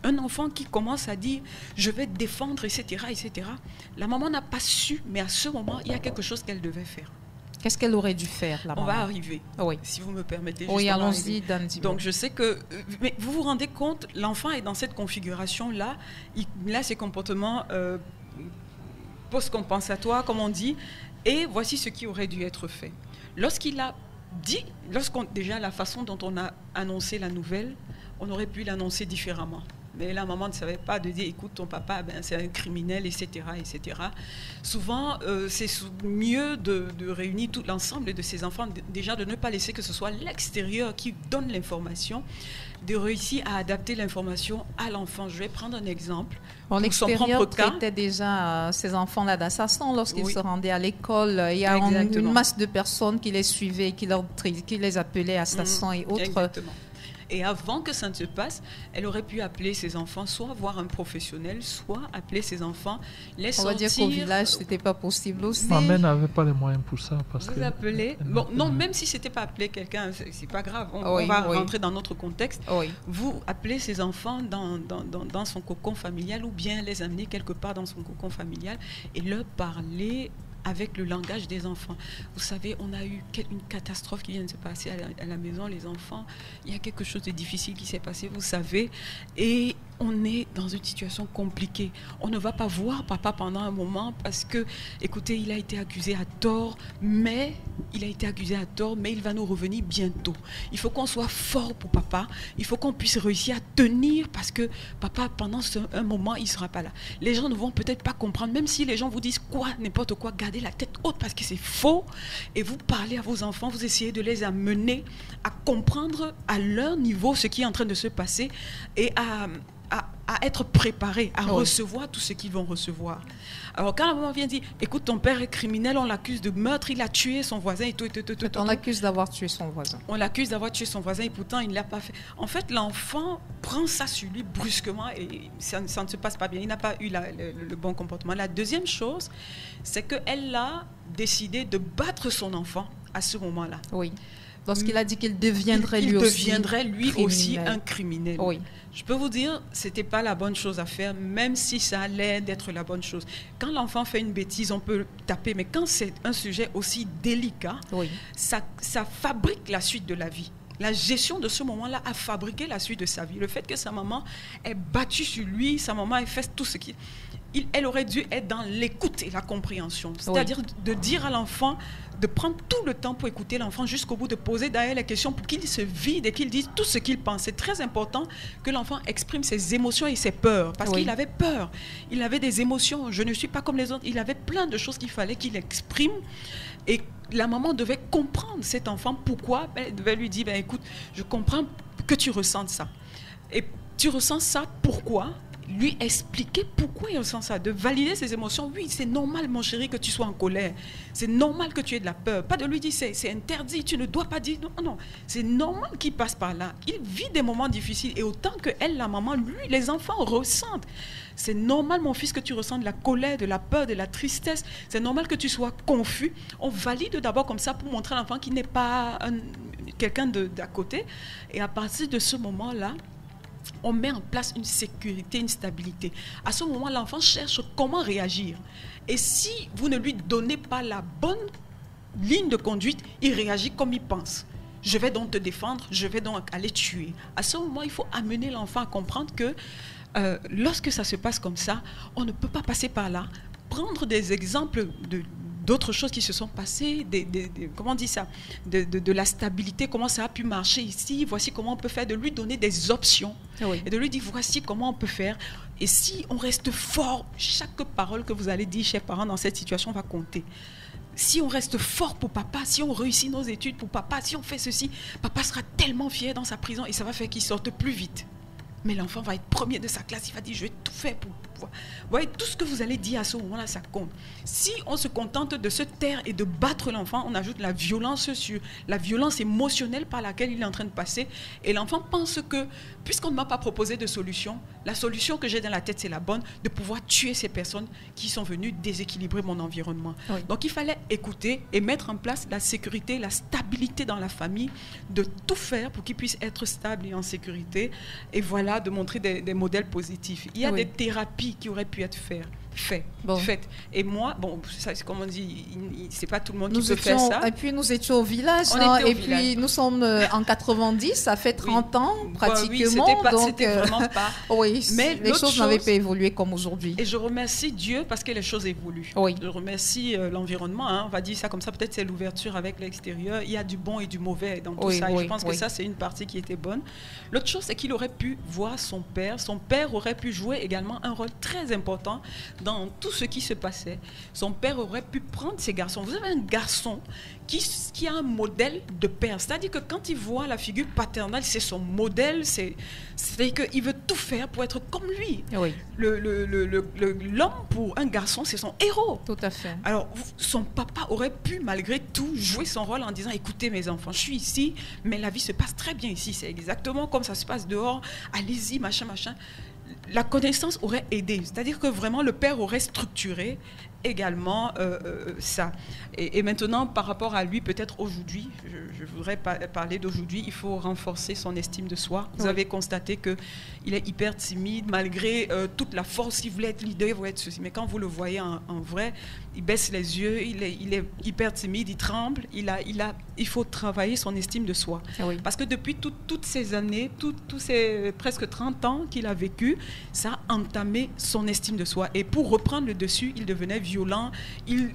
Un enfant qui commence à dire « je vais te défendre, etc. etc. » La maman n'a pas su, mais à ce moment, il y a quelque chose qu'elle devait faire. Qu'est-ce qu'elle aurait dû faire, la maman? On va arriver, si vous me permettez. Oui, allons-y, Dan. Donc, je sais que... Mais vous vous rendez compte, l'enfant est dans cette configuration-là. Il a ses comportements post-compensatoires, comme on dit. Et voici ce qui aurait dû être fait. Lorsqu'il a dit... Déjà, la façon dont on a annoncé la nouvelle, on aurait pu l'annoncer différemment. Mais la maman ne savait pas de dire, écoute, ton papa, c'est un criminel, etc. etc. Souvent, c'est mieux de réunir tout l'ensemble de ses enfants, déjà de ne pas laisser que ce soit l'extérieur qui donne l'information, de réussir à adapter l'information à l'enfant. Je vais prendre un exemple. L'extérieur traitait déjà ces enfants-là d'assassins lorsqu'ils se rendaient à l'école. Il y a une masse de personnes qui les suivaient, qui les appelaient assassins et autres. Exactement. Et avant que ça ne se passe, elle aurait pu appeler ses enfants, soit voir un professionnel, soit appeler ses enfants, les sortir. On va dire qu'au village, ce n'était pas possible aussi. Ma mère n'avait pas les moyens pour ça. Vous appelez... Bon, non, même si ce n'était pas appeler quelqu'un, c'est pas grave. On va rentrer dans notre contexte. Vous appelez ses enfants dans son cocon familial ou bien les amener quelque part dans son cocon familial et leur parler avec le langage des enfants. Vous savez, on a eu une catastrophe qui vient de se passer à la maison, les enfants. Il y a quelque chose de difficile qui s'est passé, vous savez. Et on est dans une situation compliquée. On ne va pas voir papa pendant un moment parce que, écoutez, il a été accusé à tort, mais il va nous revenir bientôt. Il faut qu'on soit fort pour papa. Il faut qu'on puisse réussir à tenir parce que papa, pendant un moment, il ne sera pas là. Les gens ne vont peut-être pas comprendre, même si les gens vous disent n'importe quoi, gardez la tête haute parce que c'est faux. Et vous parlez à vos enfants, vous essayez de les amener à comprendre à leur niveau ce qui est en train de se passer et à être préparés, à recevoir tout ce qu'ils vont recevoir. Alors quand la maman vient dire, écoute, ton père est criminel, on l'accuse de meurtre, il a tué son voisin et tout. On l'accuse d'avoir tué son voisin. On l'accuse d'avoir tué son voisin et pourtant il ne l'a pas fait. En fait, l'enfant prend ça sur lui brusquement et ça ne se passe pas bien. Il n'a pas eu le bon comportement. La deuxième chose, c'est qu'elle a décidé de battre son enfant à ce moment-là. Oui. Lorsqu'il a dit qu'il deviendrait lui aussi un criminel. Oui. Je peux vous dire, ce n'était pas la bonne chose à faire, même si ça allait d'être la bonne chose. Quand l'enfant fait une bêtise, on peut taper, mais quand c'est un sujet aussi délicat, ça fabrique la suite de la vie. La gestion de ce moment-là a fabriqué la suite de sa vie. Le fait que sa maman ait battu sur lui, sa maman ait fait tout ce qu'il... Elle aurait dû être dans l'écoute et la compréhension. C'est-à-dire de dire à l'enfant, de prendre tout le temps pour écouter l'enfant jusqu'au bout, de poser derrière les questions pour qu'il se vide et qu'il dise tout ce qu'il pense. C'est très important que l'enfant exprime ses émotions et ses peurs. Parce qu'il avait peur. Il avait des émotions. Je ne suis pas comme les autres. Il avait plein de choses qu'il fallait qu'il exprime. Et la maman devait comprendre cet enfant. Pourquoi? Elle devait lui dire, écoute, je comprends que tu ressentes ça. Et tu ressens ça, pourquoi? Lui expliquer pourquoi il ressent ça, de valider ses émotions. Oui, c'est normal, mon chéri, que tu sois en colère. C'est normal que tu aies de la peur. Pas de lui dire, c'est interdit, tu ne dois pas dire. Non, non. C'est normal qu'il passe par là. Il vit des moments difficiles. Et autant que elle, la maman, lui, les enfants ressentent. C'est normal, mon fils, que tu ressens de la colère, de la peur, de la tristesse. C'est normal que tu sois confus. On valide d'abord comme ça pour montrer à l'enfant qu'il n'est pas quelqu'un d'à côté. Et à partir de ce moment-là, on met en place une sécurité, une stabilité. À ce moment, l'enfant cherche comment réagir. Et si vous ne lui donnez pas la bonne ligne de conduite, il réagit comme il pense. Je vais donc te défendre, je vais donc aller tuer. À ce moment, il faut amener l'enfant à comprendre que lorsque ça se passe comme ça, on ne peut pas passer par là. Prendre des exemples d'autres choses qui se sont passées, comment on dit ça, de la stabilité, comment ça a pu marcher ici, voici comment on peut faire, de lui donner des options et de lui dire voici comment on peut faire. Et si on reste fort, chaque parole que vous allez dire, chers parents, dans cette situation va compter. Si on reste fort pour papa, si on réussit nos études pour papa, si on fait ceci, papa sera tellement fier dans sa prison et ça va faire qu'il sorte plus vite. mais l'enfant va être premier de sa classe, il va dire je vais tout faire pour pouvoir. Vous voyez, tout ce que vous allez dire à ce moment-là, ça compte. Si on se contente de se taire et de battre l'enfant, on ajoute la violence sur la violence émotionnelle par laquelle il est en train de passer, et l'enfant pense que, puisqu'on ne m'a pas proposé de solution, la solution que j'ai dans la tête, c'est la bonne, de pouvoir tuer ces personnes qui sont venues déséquilibrer mon environnement. Oui. Donc il fallait écouter et mettre en place la sécurité, la stabilité dans la famille, de tout faire pour qu'ils puissent être stables et en sécurité, et voilà, de montrer des modèles positifs. Il y a des thérapies qui auraient pu être faites. Et moi, bon, ça, comme on dit, c'est pas tout le monde qui peut faire ça. Et puis nous étions au village, puis nous sommes en 90, ça fait 30 ans pratiquement. C'était vraiment pas. Mais les choses n'avaient pas évolué comme aujourd'hui. Et je remercie Dieu parce que les choses évoluent. Je remercie l'environnement, on va dire ça comme ça, peut-être c'est l'ouverture avec l'extérieur. Il y a du bon et du mauvais dans tout ça. Et je pense que ça, c'est une partie qui était bonne. L'autre chose, c'est qu'il aurait pu voir son père. Son père aurait pu jouer également un rôle très important dans tout ce qui se passait. Son père aurait pu prendre ces garçons. Vous avez un garçon qui a un modèle de père. C'est-à-dire que quand il voit la figure paternelle, c'est son modèle. C'est-à-dire qu'il veut tout faire pour être comme lui. L'homme, pour un garçon, c'est son héros. Tout à fait. Alors, son papa aurait pu, malgré tout, jouer son rôle en disant, écoutez mes enfants, je suis ici, mais la vie se passe très bien ici. C'est exactement comme ça se passe dehors. Allez-y, machin, machin. La connaissance aurait aidé, c'est-à-dire que vraiment le père aurait structuré également ça. Et maintenant, par rapport à lui, peut-être aujourd'hui, je voudrais parler d'aujourd'hui, il faut renforcer son estime de soi. Vous avez constaté qu'il est hyper timide, malgré toute la force, il voulait être leader, il voulait être ceci. Mais quand vous le voyez en vrai, il baisse les yeux, il est hyper timide, il tremble, il faut travailler son estime de soi. Parce que depuis toutes ces années, tous ces presque 30 ans qu'il a vécu, ça a entamé son estime de soi. Et pour reprendre le dessus, il devenait violent, il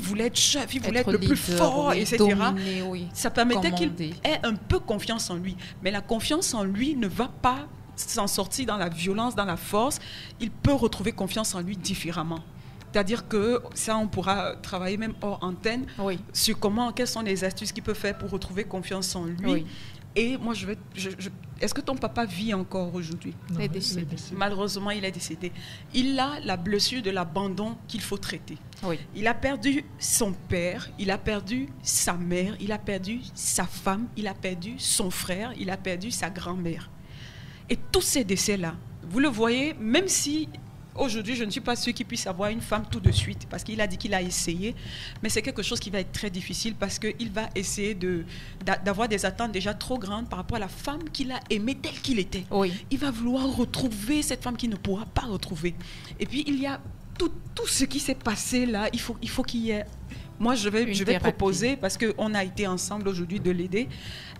voulait être chef, il voulait être le plus fort, etc. Dominer, ça permettait qu'il ait un peu confiance en lui. Mais la confiance en lui ne va pas s'en sortir dans la violence, dans la force. Il peut retrouver confiance en lui différemment. C'est-à-dire que ça, on pourra travailler même hors antenne sur quelles sont les astuces qu'il peut faire pour retrouver confiance en lui. Et moi, est-ce que ton papa vit encore aujourd'hui? Il est décédé. Malheureusement, il est décédé. Il a la blessure de l'abandon qu'il faut traiter. Il a perdu son père, il a perdu sa mère, il a perdu sa femme, il a perdu son frère, il a perdu sa grand-mère. Et tous ces décès-là, vous le voyez, même si... Aujourd'hui, je ne suis pas sûre qu'il puisse avoir une femme tout de suite, parce qu'il a dit qu'il a essayé, mais c'est quelque chose qui va être très difficile parce qu'il va essayer d'avoir des attentes déjà trop grandes par rapport à la femme qu'il a aimée telle qu'il était. Il va vouloir retrouver cette femme qu'il ne pourra pas retrouver. Et puis, il y a tout ce qui s'est passé là, il faut qu'il y ait... Moi, je vais proposer, parce qu'on a été ensemble aujourd'hui, de l'aider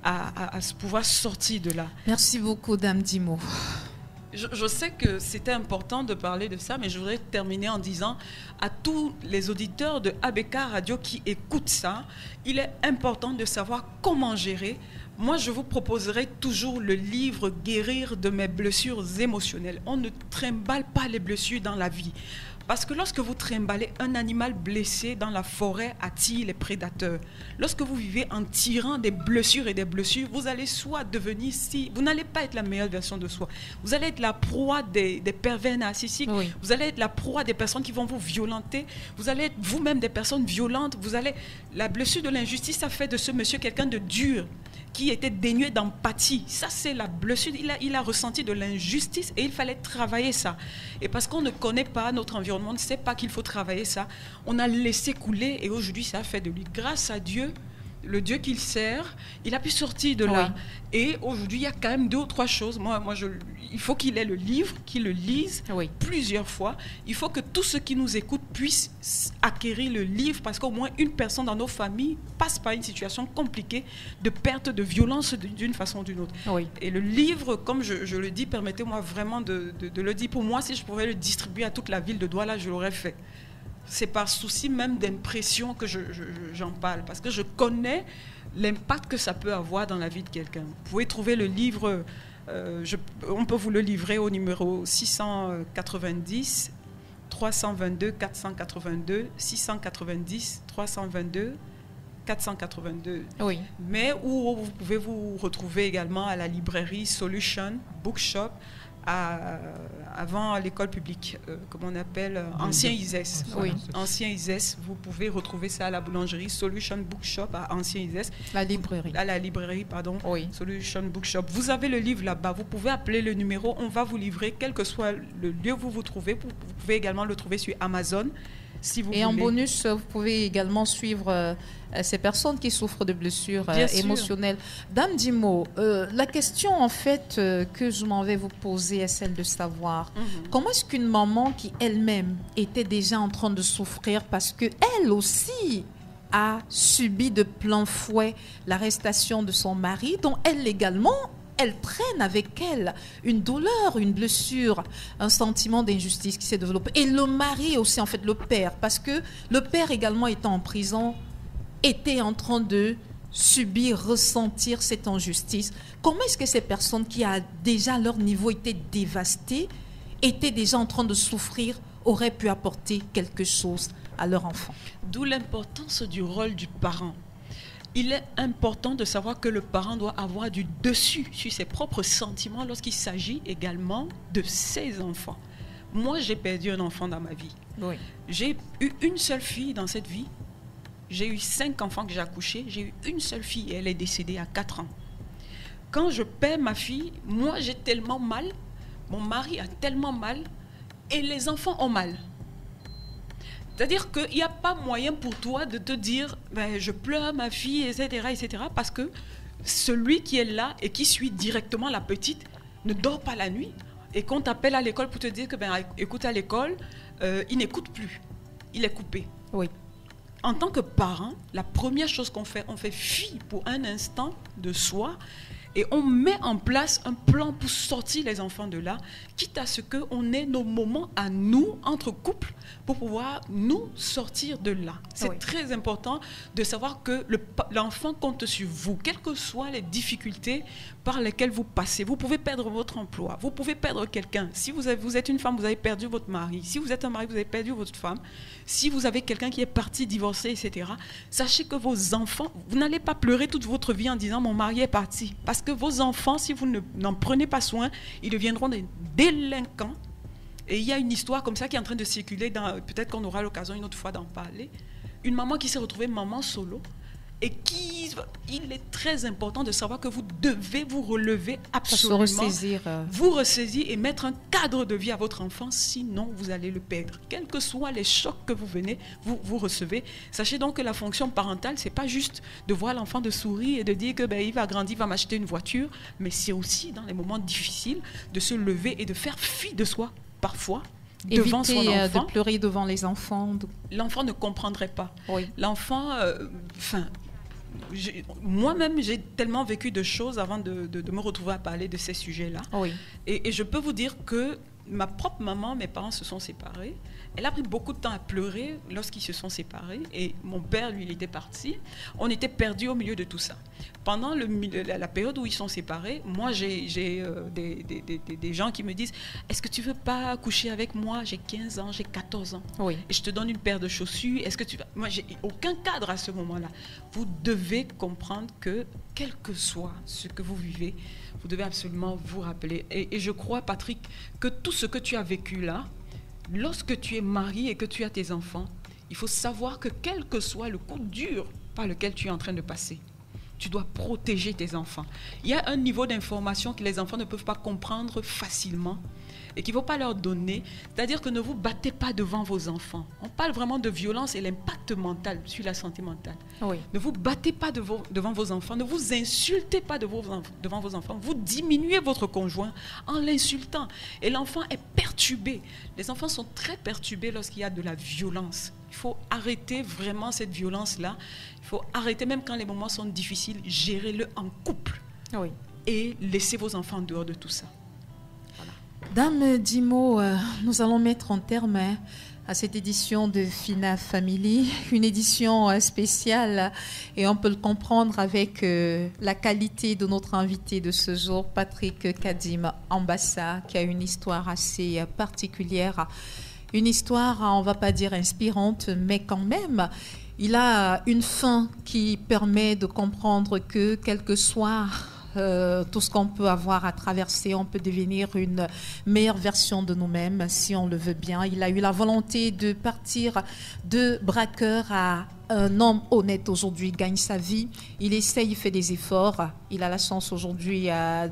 à pouvoir sortir de là. Merci beaucoup, Dame Dimo. Je sais que c'était important de parler de ça, mais je voudrais terminer en disant à tous les auditeurs de ABK Radio qui écoutent ça, il est important de savoir comment gérer. Moi, je vous proposerai toujours le livre « Guérir de mes blessures émotionnelles ». On ne trimballe pas les blessures dans la vie. Parce que lorsque vous trimballez, un animal blessé dans la forêt attire les prédateurs. Lorsque vous vivez en tirant des blessures et des blessures, vous allez soit devenir vous n'allez pas être la meilleure version de soi. Vous allez être la proie des pervers narcissiques. Vous allez être la proie des personnes qui vont vous violenter. Vous allez être vous-même des personnes violentes. La blessure de l'injustice, ça fait de ce monsieur quelqu'un de dur, qui était dénué d'empathie. Ça, c'est la blessure. Il a ressenti de l'injustice et il fallait travailler ça. Et parce qu'on ne connaît pas notre environnement, on ne sait pas qu'il faut travailler ça, on a laissé couler et aujourd'hui, ça a fait de lui. Grâce à Dieu, le Dieu qu'il sert, il a pu sortir de là. Et aujourd'hui, il y a quand même 2 ou 3 choses. Il faut qu'il ait le livre, qu'il le lise plusieurs fois. Il faut que tous ceux qui nous écoutent puissent acquérir le livre parce qu'au moins une personne dans nos familles passe par une situation compliquée de perte, de violence d'une façon ou d'une autre. Et le livre, comme je le dis, permettez-moi vraiment de le dire. Pour moi, si je pouvais le distribuer à toute la ville de Douala, je l'aurais fait. C'est par souci même d'impression que j'en parle, parce que je connais l'impact que ça peut avoir dans la vie de quelqu'un. Vous pouvez trouver le livre, on peut vous le livrer au numéro 690 322 482, 690 322 482. Oui. Mais où vous pouvez vous retrouver également à la librairie Solution Bookshop, avant l'école publique, comme on appelle, Ancien ISES. Oui. Ancien ISES, vous pouvez retrouver ça à la boulangerie Solution Bookshop à Ancien ISES. La librairie. À la librairie, pardon. Oui. Solution Bookshop. Vous avez le livre là-bas, vous pouvez appeler le numéro, on va vous livrer, quel que soit le lieu où vous vous trouvez. Vous pouvez également le trouver sur Amazon. Si vous Et voulez. en bonus, vous pouvez également suivre ces personnes qui souffrent de blessures émotionnelles. Dame Dimo, la question en fait que je m'en vais vous poser est celle de savoir comment est-ce qu'une maman qui elle-même était déjà en train de souffrir parce qu'elle aussi a subi de plein fouet l'arrestation de son mari, dont elle également elle traîne avec elle une douleur, une blessure, un sentiment d'injustice qui s'est développé. Et le mari aussi, en fait, le père, parce que le père également étant en prison, était en train de subir, ressentir cette injustice. Comment est-ce que ces personnes qui à déjà leur niveau été dévastées, étaient déjà en train de souffrir, auraient pu apporter quelque chose à leur enfant? D'où l'importance du rôle du parent. Il est important de savoir que le parent doit avoir du dessus sur ses propres sentiments lorsqu'il s'agit également de ses enfants. Moi, j'ai perdu un enfant dans ma vie. Oui. J'ai eu une seule fille dans cette vie. J'ai eu 5 enfants que j'ai accouchés. J'ai eu une seule fille et elle est décédée à 4 ans. Quand je perds ma fille, moi, j'ai tellement mal. Mon mari a tellement mal et les enfants ont mal. C'est-à-dire qu'il n'y a pas moyen pour toi de te dire ben, je pleure ma fille, etc., etc., parce que celui qui est là et qui suit directement la petite ne dort pas la nuit. Et qu'on t'appelle à l'école pour te dire que, ben, écoute, à l'école, il n'écoute plus. Il est coupé. Oui. En tant que parent, la première chose qu'on fait, on fait fi pour un instant de soi et on met en place un plan pour sortir les enfants de là, quitte à ce qu'on ait nos moments à nous, entre couples, pour pouvoir nous sortir de là. C'est très important de savoir que l'enfant compte sur vous, quelles que soient les difficultés par lesquelles vous passez. Vous pouvez perdre votre emploi, vous pouvez perdre quelqu'un. Si vous êtes une femme, vous avez perdu votre mari. Si vous êtes un mari, vous avez perdu votre femme. Si vous avez quelqu'un qui est parti divorcer, etc., sachez que vos enfants, vous n'allez pas pleurer toute votre vie en disant « mon mari est parti ». Parce que vos enfants, si vous n'en prenez pas soin, ils deviendront des délinquants. Et il y a une histoire comme ça qui est en train de circuler, peut-être qu'on aura l'occasion une autre fois d'en parler. Une maman qui s'est retrouvée maman solo et il est très important de savoir que vous devez vous relever absolument, vous ressaisir et mettre un cadre de vie à votre enfant, sinon vous allez le perdre. Quels que soient les chocs que vous recevez, sachez donc que la fonction parentale, c'est pas juste de voir l'enfant de sourire et de dire que ben, il va grandir, il va m'acheter une voiture, mais c'est aussi dans les moments difficiles de se lever et de faire fi de soi parfois. Devant son enfant, de pleurer devant les enfants. L'enfant ne comprendrait pas. Oui. L'enfant, moi-même, j'ai tellement vécu de choses avant de me retrouver à parler de ces sujets-là. Oui. Et je peux vous dire que ma propre maman, mes parents se sont séparés. Elle a pris beaucoup de temps à pleurer lorsqu'ils se sont séparés. Et mon père, lui, il était parti. On était perdus au milieu de tout ça. Pendant la période où ils sont séparés, moi, j'ai des gens qui me disent « Est-ce que tu veux pas coucher avec moi? J'ai 15 ans, j'ai 14 ans. Oui. Et je te donne une paire de chaussures. Est-ce que tu vas... » Moi, j'ai aucun cadre à ce moment-là. Vous devez comprendre que, quel que soit ce que vous vivez, vous devez absolument vous rappeler. Et je crois, Patrick, que tout ce que tu as vécu là, lorsque tu es marié et que tu as tes enfants, il faut savoir que quel que soit le coup dur par lequel tu es en train de passer, tu dois protéger tes enfants. Il y a un niveau d'information que les enfants ne peuvent pas comprendre facilement et qu'il ne faut pas leur donner. C'est-à-dire que ne vous battez pas devant vos enfants. On parle vraiment de violence et l'impact mental sur la santé mentale. Oui. Ne vous battez pas devant vos enfants. Ne vous insultez pas devant vos enfants. Vous diminuez votre conjoint en l'insultant. Et l'enfant est perturbé. Les enfants sont très perturbés lorsqu'il y a de la violence. Il faut arrêter vraiment cette violence-là. Il faut arrêter, même quand les moments sont difficiles, gérez-le en couple. Oui. Et laissez vos enfants en dehors de tout ça. Dame Dimo, nous allons mettre un terme à cette édition de Fina Family, une édition spéciale et on peut le comprendre avec la qualité de notre invité de ce jour, Patrick Kadim Ambassa, qui a une histoire assez particulière, une histoire, on ne va pas dire inspirante, mais quand même Il a une fin qui permet de comprendre que, quel que soit tout ce qu'on peut avoir à traverser, on peut devenir une meilleure version de nous-mêmes si on le veut bien. Il a eu la volonté de partir de braqueur à un homme honnête aujourd'hui, gagne sa vie. Il essaye, il fait des efforts. Il a la chance aujourd'hui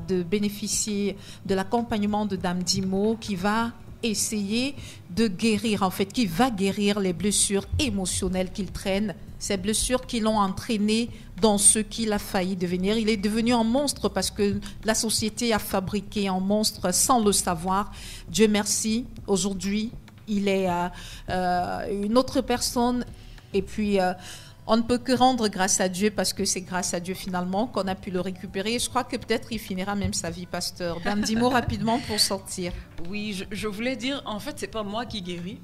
de bénéficier de l'accompagnement de Dame Dimo qui va essayer de guérir, en fait, qui va guérir les blessures émotionnelles qu'il traîne, ces blessures qui l'ont entraîné dans ce qu'il a failli devenir. Il est devenu un monstre parce que la société a fabriqué un monstre sans le savoir. Dieu merci, aujourd'hui, il est une autre personne. Et puis, on ne peut que rendre grâce à Dieu parce que c'est grâce à Dieu finalement qu'on a pu le récupérer. Je crois que peut-être il finira même sa vie, pasteur. Dame Dimo, rapidement pour sortir. Oui, je voulais dire, en fait, c'est pas moi qui guéris.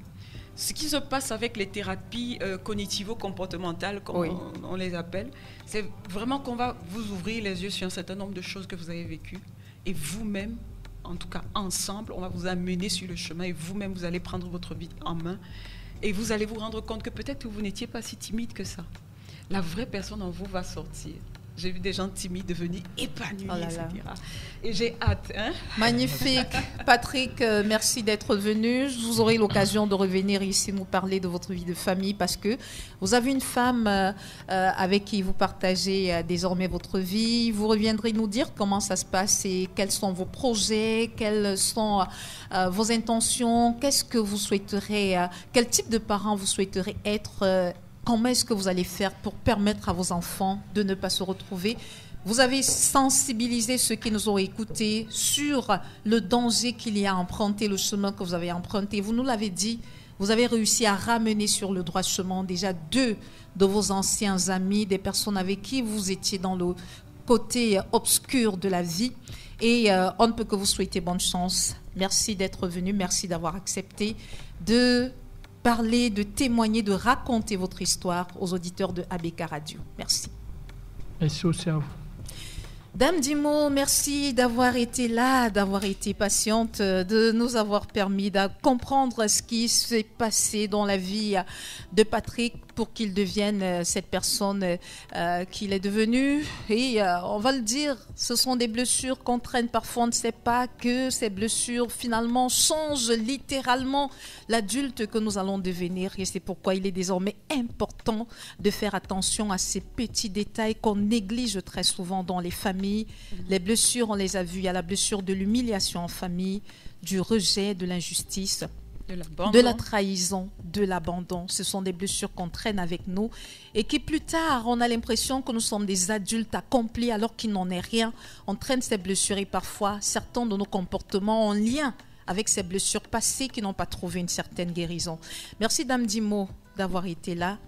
Ce qui se passe avec les thérapies cognitivo-comportementales, comme on les appelle, c'est vraiment qu'on va vous ouvrir les yeux sur un certain nombre de choses que vous avez vécues. Et vous-même, en tout cas ensemble, on va vous amener sur le chemin et vous-même, vous allez prendre votre vie en main. Et vous allez vous rendre compte que peut-être que vous n'étiez pas si timide que ça. La vraie personne en vous va sortir. J'ai vu des gens timides devenir épanouis, etc. Et j'ai hâte. Hein? Magnifique. Patrick, merci d'être venu. Vous aurez l'occasion de revenir ici nous parler de votre vie de famille parce que vous avez une femme avec qui vous partagez désormais votre vie. Vous reviendrez nous dire comment ça se passe et quels sont vos projets, quelles sont vos intentions, qu'est-ce que vous souhaiterez, quel type de parent vous souhaiterez être. Comment est-ce que vous allez faire pour permettre à vos enfants de ne pas se retrouver? Vous avez sensibilisé ceux qui nous ont écoutés sur le danger qu'il y a à emprunter le chemin que vous avez emprunté. Vous nous l'avez dit, vous avez réussi à ramener sur le droit chemin déjà 2 de vos anciens amis, des personnes avec qui vous étiez dans le côté obscur de la vie. Et on ne peut que vous souhaiter bonne chance. Merci d'être venu, merci d'avoir accepté de parler, de témoigner, de raconter votre histoire aux auditeurs de ABK Radio. Merci. Merci aussi à vous. Dame Dimo, merci d'avoir été là, d'avoir été patiente, de nous avoir permis de comprendre ce qui s'est passé dans la vie de Patrick pour qu'il devienne cette personne qu'il est devenu. Et on va le dire, ce sont des blessures qu'on traîne. Parfois, on ne sait pas que ces blessures, finalement, changent littéralement l'adulte que nous allons devenir. Et c'est pourquoi il est désormais important de faire attention à ces petits détails qu'on néglige très souvent dans les familles. Les blessures, on les a vues. Il y a la blessure de l'humiliation en famille, du rejet, de l'injustice, de la trahison, de l'abandon. Ce sont des blessures qu'on traîne avec nous et qui plus tard, on a l'impression que nous sommes des adultes accomplis alors qu'il n'en est rien. On traîne ces blessures et parfois, certains de nos comportements ont lien avec ces blessures passées qui n'ont pas trouvé une certaine guérison. Merci Dame Dimo d'avoir été là.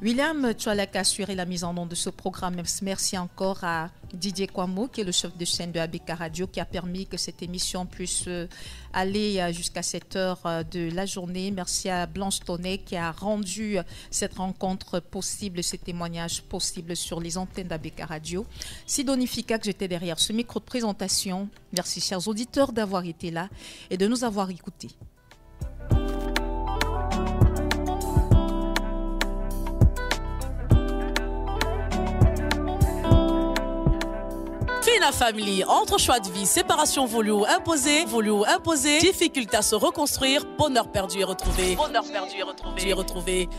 William, tu as assuré la mise en onde de ce programme. Merci encore à Didier Kwamo, qui est le chef de chaîne de ABK Radio, qui a permis que cette émission puisse aller jusqu'à cette heure de la journée. Merci à Blanche Tonnet qui a rendu cette rencontre possible, ces témoignages possibles sur les antennes d'ABK Radio. Sidonie Fika, que j'étais derrière ce micro de présentation. Merci, chers auditeurs, d'avoir été là et de nous avoir écoutés. Fina Family, entre choix de vie, séparation voulue ou imposée, difficulté à se reconstruire, bonheur perdu et retrouvé.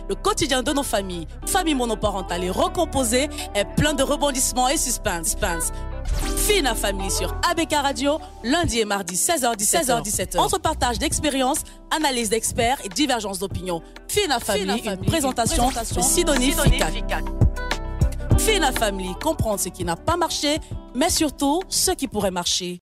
Le quotidien de nos familles, famille monoparentale et recomposée, est plein de rebondissements et suspense. Fina Family sur ABK Radio, lundi et mardi 16h-17h. Entre partage d'expériences, analyse d'experts et divergence d'opinions. Fina Family, une présentation de Sidonie Fika. Fina Family, comprendre ce qui n'a pas marché, mais surtout ce qui pourrait marcher.